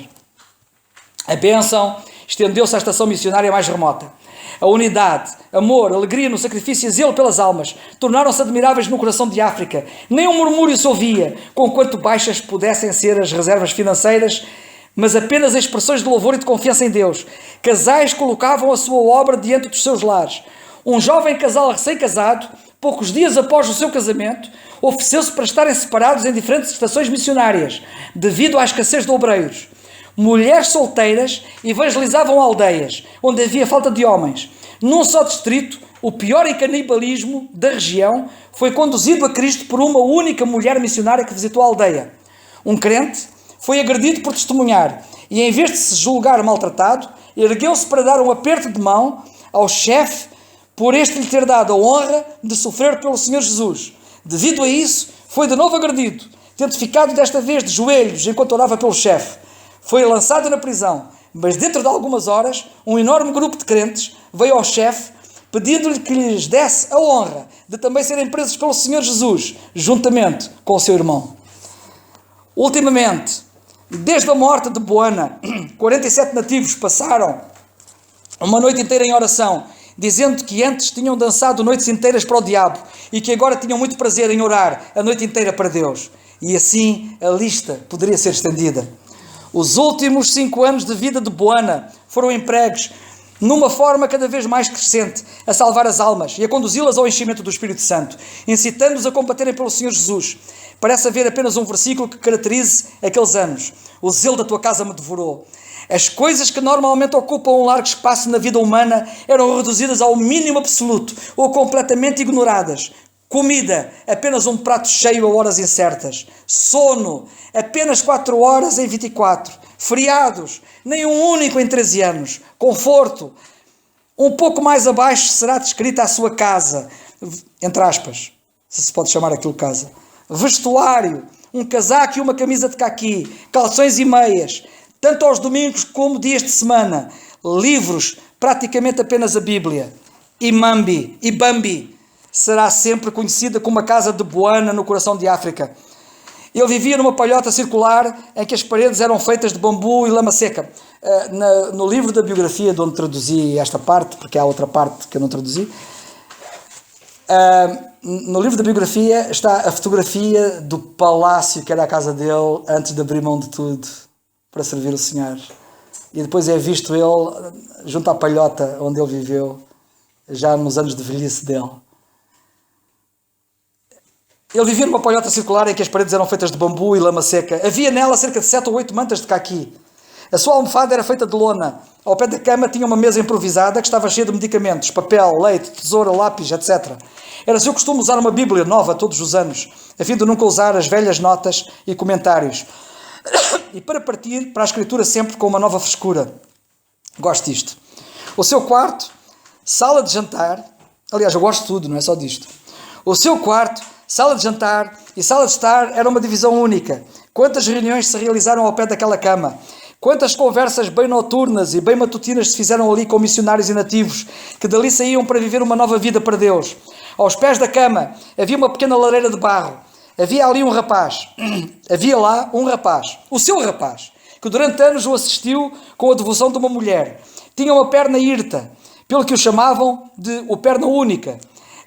A bênção estendeu-se à estação missionária mais remota. A unidade, amor, alegria no sacrifício e zelo pelas almas tornaram-se admiráveis no coração de África. Nem um murmúrio se ouvia, conquanto baixas pudessem ser as reservas financeiras, mas apenas expressões de louvor e de confiança em Deus. Casais colocavam a sua obra diante dos seus lares. Um jovem casal recém-casado poucos dias após o seu casamento, ofereceu-se para estarem separados em diferentes estações missionárias, devido à escassez de obreiros. Mulheres solteiras evangelizavam aldeias, onde havia falta de homens. Num só distrito, o pior canibalismo da região foi conduzido a Cristo por uma única mulher missionária que visitou a aldeia. Um crente foi agredido por testemunhar e, em vez de se julgar maltratado, ergueu-se para dar um aperto de mão ao chefe por este lhe ter dado a honra de sofrer pelo Senhor Jesus. Devido a isso, foi de novo agredido, tendo ficado desta vez de joelhos enquanto orava pelo chefe. Foi lançado na prisão, mas dentro de algumas horas, um enorme grupo de crentes veio ao chefe, pedindo-lhe que lhes desse a honra de também serem presos pelo Senhor Jesus, juntamente com o seu irmão. Ultimamente, desde a morte de Boana, 47 nativos passaram uma noite inteira em oração, dizendo que antes tinham dançado noites inteiras para o diabo e que agora tinham muito prazer em orar a noite inteira para Deus. E assim a lista poderia ser estendida. Os últimos 5 anos de vida de Boana foram empregos numa forma cada vez mais crescente a salvar as almas e a conduzi-las ao enchimento do Espírito Santo, incitando-os a combaterem pelo Senhor Jesus. Parece haver apenas um versículo que caracterize aqueles anos. O zelo da tua casa me devorou. As coisas que normalmente ocupam um largo espaço na vida humana eram reduzidas ao mínimo absoluto ou completamente ignoradas. Comida, apenas um prato cheio a horas incertas. Sono, apenas 4 horas em 24. Feriados, nem um único em 13 anos. Conforto, um pouco mais abaixo será descrita a sua casa, entre aspas, se pode chamar aquilo casa. Vestuário, um casaco e uma camisa de caqui, calções e meias, tanto aos domingos como dias de semana. Livros, praticamente apenas a Bíblia. E Bambi será sempre conhecida como a casa de Boana no coração de África. Ele vivia numa palhota circular em que as paredes eram feitas de bambu e lama seca. No livro da biografia, de onde traduzi esta parte, porque há outra parte que eu não traduzi, no livro da biografia está a fotografia do palácio que era a casa dele antes de abrir mão de tudo para servir o Senhor. E depois é visto ele junto à palhota onde ele viveu, já nos anos de velhice dele. Ele vivia numa palhota circular em que as paredes eram feitas de bambu e lama seca. Havia nela cerca de 7 ou 8 mantas de caqui. A sua almofada era feita de lona. Ao pé da cama tinha uma mesa improvisada que estava cheia de medicamentos, papel, leite, tesoura, lápis, etc. Era seu costume usar uma Bíblia nova todos os anos, a fim de nunca usar as velhas notas e comentários. E para partir para a escritura sempre com uma nova frescura. Gosto disto. O seu quarto, sala de jantar, aliás, eu gosto de tudo, não é só disto. O seu quarto, sala de jantar e sala de estar era uma divisão única. Quantas reuniões se realizaram ao pé daquela cama? Quantas conversas bem noturnas e bem matutinas se fizeram ali com missionários e nativos que dali saíam para viver uma nova vida para Deus? Aos pés da cama havia uma pequena lareira de barro. Havia ali um rapaz. Havia lá um rapaz. O seu rapaz, que durante anos o assistiu com a devoção de uma mulher. Tinha uma perna hirta, pelo que o chamavam de o perna única.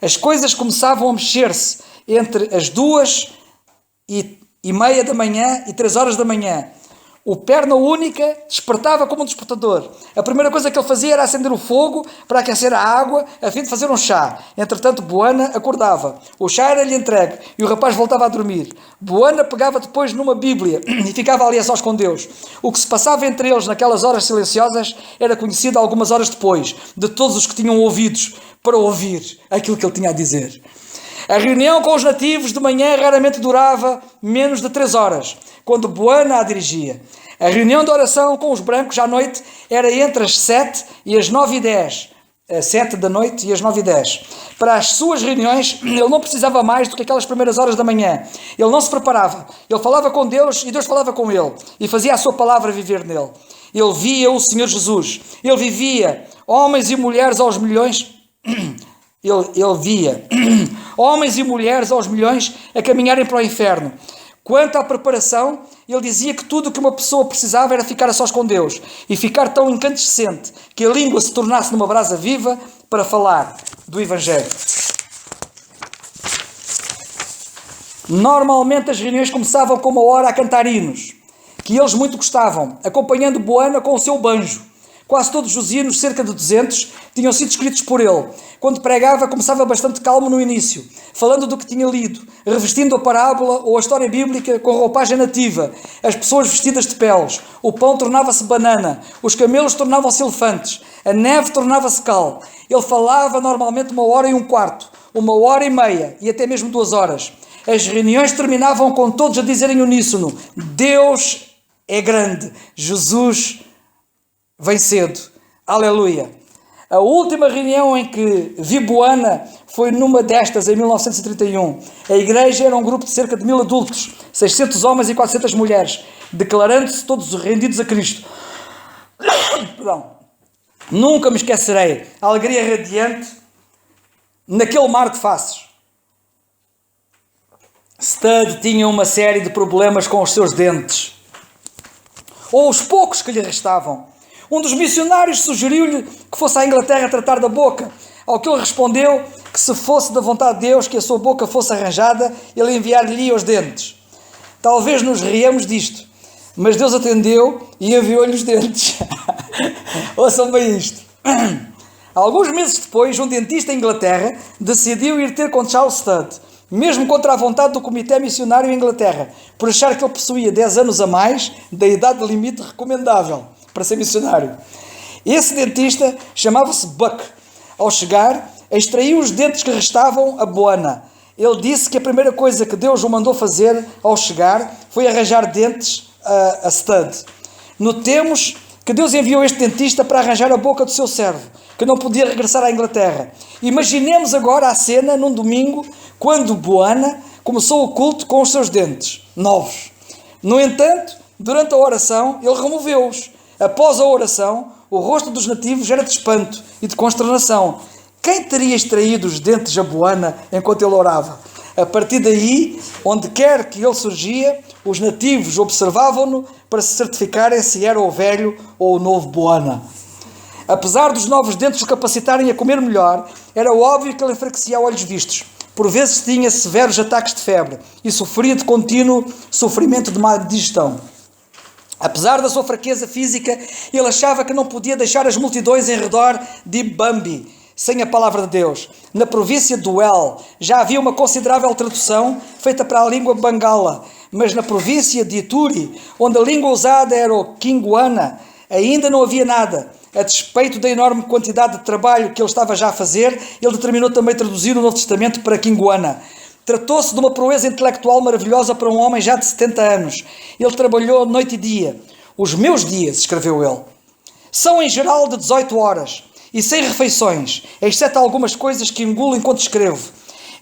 As coisas começavam a mexer-se entre as 2:30 da manhã e 3 horas da manhã. O perna única despertava como um despertador. A primeira coisa que ele fazia era acender o fogo para aquecer a água, a fim de fazer um chá. Entretanto, Boana acordava. O chá era-lhe entregue e o rapaz voltava a dormir. Boana pegava depois numa Bíblia e ficava ali a sós com Deus. O que se passava entre eles naquelas horas silenciosas era conhecido algumas horas depois, de todos os que tinham ouvidos para ouvir aquilo que ele tinha a dizer. A reunião com os nativos de manhã raramente durava menos de 3 horas, quando Boana a dirigia. A reunião de oração com os brancos à noite era entre as 7 e as 9:10. 7 da noite e as 9:10. Para as suas reuniões, ele não precisava mais do que aquelas primeiras horas da manhã. Ele não se preparava. Ele falava com Deus e Deus falava com ele. E fazia a sua palavra viver nele. Ele via o Senhor Jesus. Ele vivia homens e mulheres aos milhões. Ele via homens e mulheres aos milhões a caminharem para o inferno. Quanto à preparação, ele dizia que tudo o que uma pessoa precisava era ficar a sós com Deus e ficar tão incandescente que a língua se tornasse numa brasa viva para falar do Evangelho. Normalmente as reuniões começavam com uma hora a cantar hinos, que eles muito gostavam, acompanhando Boana com o seu banjo. Quase todos os hinos, cerca de 200, tinham sido escritos por ele. Quando pregava, começava bastante calmo no início, falando do que tinha lido, revestindo a parábola ou a história bíblica com roupagem nativa, as pessoas vestidas de peles, o pão tornava-se banana, os camelos tornavam-se elefantes, a neve tornava-se cal. Ele falava normalmente 1h15, 1h30 e até mesmo 2 horas. As reuniões terminavam com todos a dizerem uníssono: Deus é grande, Jesus vem cedo, aleluia. A última reunião em que vi Boana foi numa destas, em 1931. A igreja era um grupo de cerca de 1000 adultos, 600 homens e 400 mulheres, declarando-se todos rendidos a Cristo. Perdão. Nunca me esquecerei a alegria radiante naquele mar de faces. Stud tinha uma série de problemas com os seus dentes, ou os poucos que lhe restavam. Um dos missionários sugeriu-lhe que fosse à Inglaterra tratar da boca, ao que ele respondeu que se fosse da vontade de Deus que a sua boca fosse arranjada, ele enviar-lhe os dentes. Talvez nos riamos disto, mas Deus atendeu e enviou-lhe os dentes. Ouçam bem isto. Alguns meses depois, um dentista em Inglaterra decidiu ir ter com Charles Stud, mesmo contra a vontade do Comitê Missionário em Inglaterra, por achar que ele possuía 10 anos a mais da idade limite recomendável para ser missionário. Esse dentista chamava-se Buck. Ao chegar, extraiu os dentes que restavam a Boana. Ele disse que a primeira coisa que Deus o mandou fazer ao chegar foi arranjar dentes a Stud. Notemos que Deus enviou este dentista para arranjar a boca do seu servo, que não podia regressar à Inglaterra. Imaginemos agora a cena num domingo, quando Boana começou o culto com os seus dentes novos. No entanto, durante a oração, ele removeu-os. Após a oração, o rosto dos nativos era de espanto e de consternação. Quem teria extraído os dentes a Boana enquanto ele orava? A partir daí, onde quer que ele surgia, os nativos observavam-no para se certificarem se era o velho ou o novo Boana. Apesar dos novos dentes o capacitarem a comer melhor, era óbvio que ele enfraquecia a olhos vistos. Por vezes tinha severos ataques de febre e sofria de contínuo sofrimento de má digestão. Apesar da sua fraqueza física, ele achava que não podia deixar as multidões em redor de Bambi sem a palavra de Deus. Na província do Well já havia uma considerável tradução feita para a língua bangala, mas na província de Ituri, onde a língua usada era o Kingwana, ainda não havia nada. A despeito da enorme quantidade de trabalho que ele estava já a fazer, ele determinou também traduzir o Novo Testamento para Kingwana. Tratou-se de uma proeza intelectual maravilhosa para um homem já de 70 anos. Ele trabalhou noite e dia. Os meus dias, escreveu ele, são em geral de 18 horas e sem refeições, exceto algumas coisas que engulo enquanto escrevo.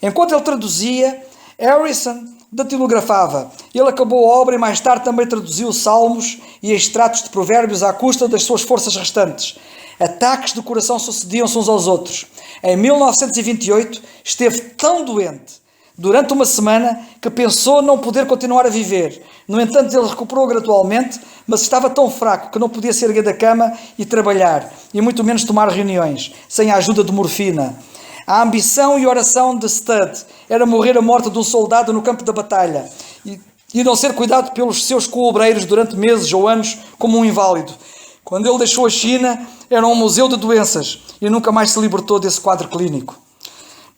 Enquanto ele traduzia, Harrison datilografava. Ele acabou a obra e mais tarde também traduziu salmos e extratos de provérbios à custa das suas forças restantes. Ataques do coração sucediam-se uns aos outros. Em 1928 esteve tão doente durante uma semana que pensou não poder continuar a viver. No entanto, ele recuperou gradualmente, mas estava tão fraco que não podia se erguer da cama e trabalhar, e muito menos tomar reuniões, sem a ajuda de morfina. A ambição e oração de Stud era morrer a morte de um soldado no campo da batalha e não ser cuidado pelos seus co-obreiros durante meses ou anos como um inválido. Quando ele deixou a China, era um museu de doenças e nunca mais se libertou desse quadro clínico.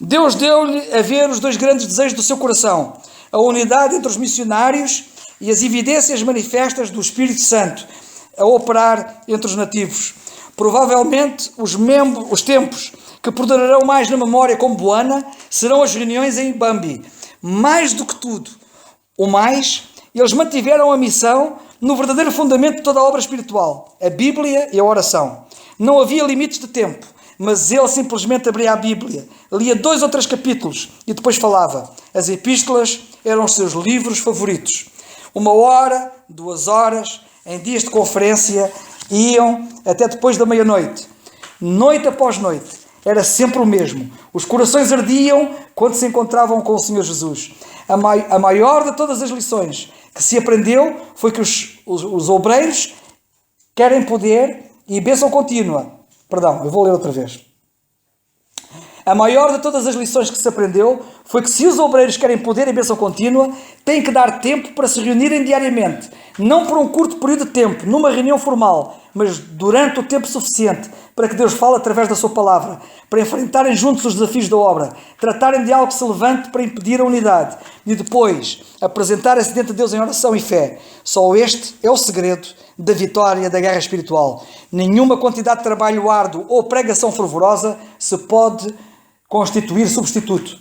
Deus deu-lhe a ver os dois grandes desejos do seu coração: a unidade entre os missionários e as evidências manifestas do Espírito Santo a operar entre os nativos. Provavelmente os tempos que perdurarão mais na memória como Boana serão as reuniões em Bambi. Mais do que tudo, eles mantiveram a missão no verdadeiro fundamento de toda a obra espiritual, a Bíblia e a oração. Não havia limites de tempo, mas ele simplesmente abria a Bíblia, lia 2 ou 3 capítulos e depois falava. As epístolas eram os seus livros favoritos. 1 hora, 2 horas, em dias de conferência, iam até depois da meia-noite. Noite após noite, era sempre o mesmo. Os corações ardiam quando se encontravam com o Senhor Jesus. A maior de todas as lições que se aprendeu foi que os obreiros querem poder e bênção contínua. Perdão, eu vou ler outra vez. A maior de todas as lições que se aprendeu foi que se os obreiros querem poder e bênção contínua, têm que dar tempo para se reunirem diariamente, não por um curto período de tempo, numa reunião formal, mas durante o tempo suficiente para que Deus fale através da sua palavra, para enfrentarem juntos os desafios da obra, tratarem de algo que se levante para impedir a unidade e depois apresentarem-se diante de Deus em oração e fé. Só este é o segredo da vitória da guerra espiritual. Nenhuma quantidade de trabalho árduo ou pregação fervorosa se pode constituir substituto.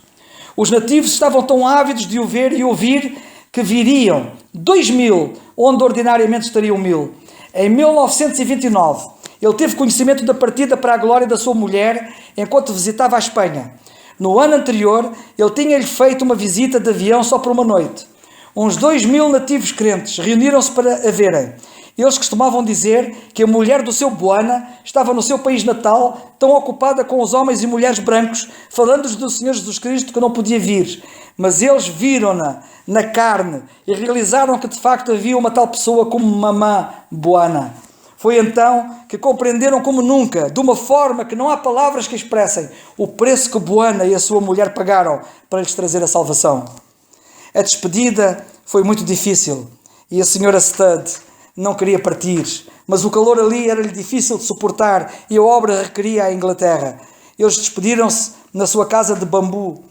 Os nativos estavam tão ávidos de o ver e ouvir que viriam 2.000 onde ordinariamente estariam 1.000. Em 1929, ele teve conhecimento da partida para a glória da sua mulher enquanto visitava a Espanha. No ano anterior, ele tinha-lhe feito uma visita de avião só por uma noite. Uns 2.000 nativos crentes reuniram-se para a verem. Eles costumavam dizer que a mulher do seu Buana estava no seu país natal, tão ocupada com os homens e mulheres brancos, falando-lhes do Senhor Jesus Cristo que não podia vir. Mas eles viram-na na carne e realizaram que de facto havia uma tal pessoa como Mamã Buana. Foi então que compreenderam como nunca, de uma forma que não há palavras que expressem, o preço que Buana e a sua mulher pagaram para lhes trazer a salvação. A despedida foi muito difícil e a senhora Studd não queria partir, mas o calor ali era-lhe difícil de suportar e a obra requeria a Inglaterra. Eles despediram-se na sua casa de bambu,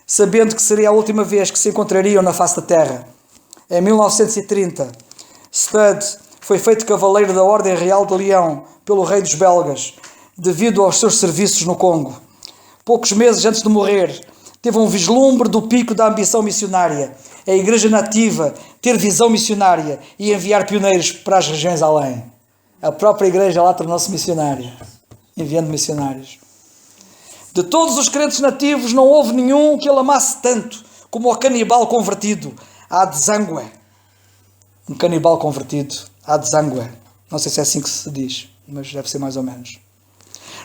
sabendo que seria a última vez que se encontrariam na face da terra. Em 1930, Studd foi feito cavaleiro da Ordem Real de Leão pelo rei dos belgas, devido aos seus serviços no Congo. Poucos meses antes de morrer, teve um vislumbre do pico da ambição missionária, a igreja nativa ter visão missionária e enviar pioneiros para as regiões além. A própria igreja lá tornou-se missionária, enviando missionários. De todos os crentes nativos, não houve nenhum que ele amasse tanto como o canibal convertido, Adzangwe. Um canibal convertido, Adzangwe. Não sei se é assim que se diz, mas deve ser mais ou menos.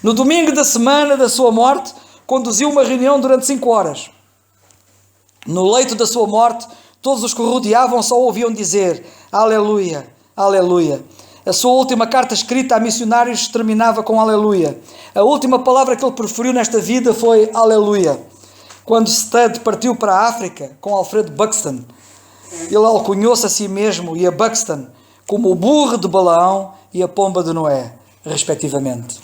No domingo da semana da sua morte, conduziu uma reunião durante 5 horas. No leito da sua morte, todos os que o rodeavam só ouviam dizer Aleluia, Aleluia. A sua última carta escrita a missionários terminava com Aleluia. A última palavra que ele proferiu nesta vida foi Aleluia. Quando Studd partiu para a África com Alfred Buxton, ele alcunhou-se a si mesmo e a Buxton como o burro de Balaão e a pomba de Noé, respectivamente.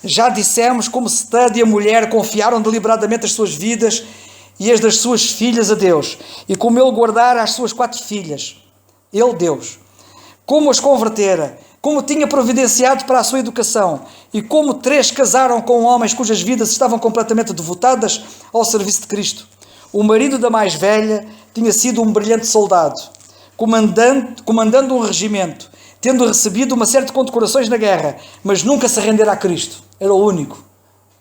Já dissemos como Studd e a mulher confiaram deliberadamente as suas vidas e as das suas filhas a Deus, e como ele guardara as suas 4 filhas. Ele, Deus. Como as convertera, como tinha providenciado para a sua educação, e como 3 casaram com homens cujas vidas estavam completamente devotadas ao serviço de Cristo. O marido da mais velha tinha sido um brilhante soldado, comandando um regimento, tendo recebido uma série de condecorações na guerra, mas nunca se rendera a Cristo. Era o único,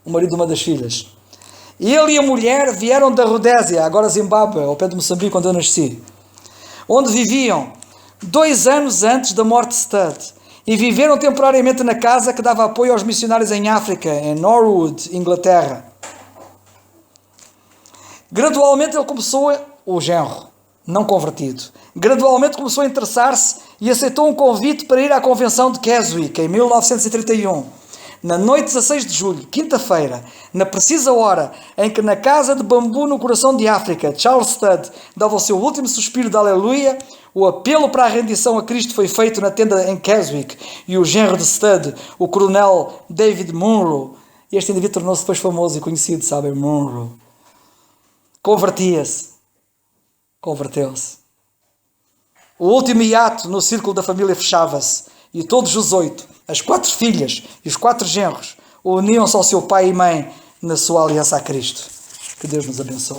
o marido de uma das filhas. Ele e a mulher vieram da Rodésia, agora Zimbábue, ao pé de Moçambique, onde eu nasci, onde viviam 2 anos antes da morte de Studd, e viveram temporariamente na casa que dava apoio aos missionários em África, em Norwood, Inglaterra. Gradualmente ele começou, o genro, não convertido, gradualmente começou a interessar-se e aceitou um convite para ir à convenção de Keswick, em 1931. Na noite 16 de julho, quinta-feira, na precisa hora em que na casa de bambu no coração de África, Charles Studd dava o seu último suspiro de aleluia, o apelo para a rendição a Cristo foi feito na tenda em Keswick e o genro de Studd, o coronel David Munro, este indivíduo tornou-se depois famoso e conhecido, sabem, Munro, converteu-se. O último hiato no círculo da família fechava-se e todos os 8, as 4 filhas e os 4 genros, uniam-se ao seu pai e mãe na sua aliança a Cristo. Que Deus nos abençoe.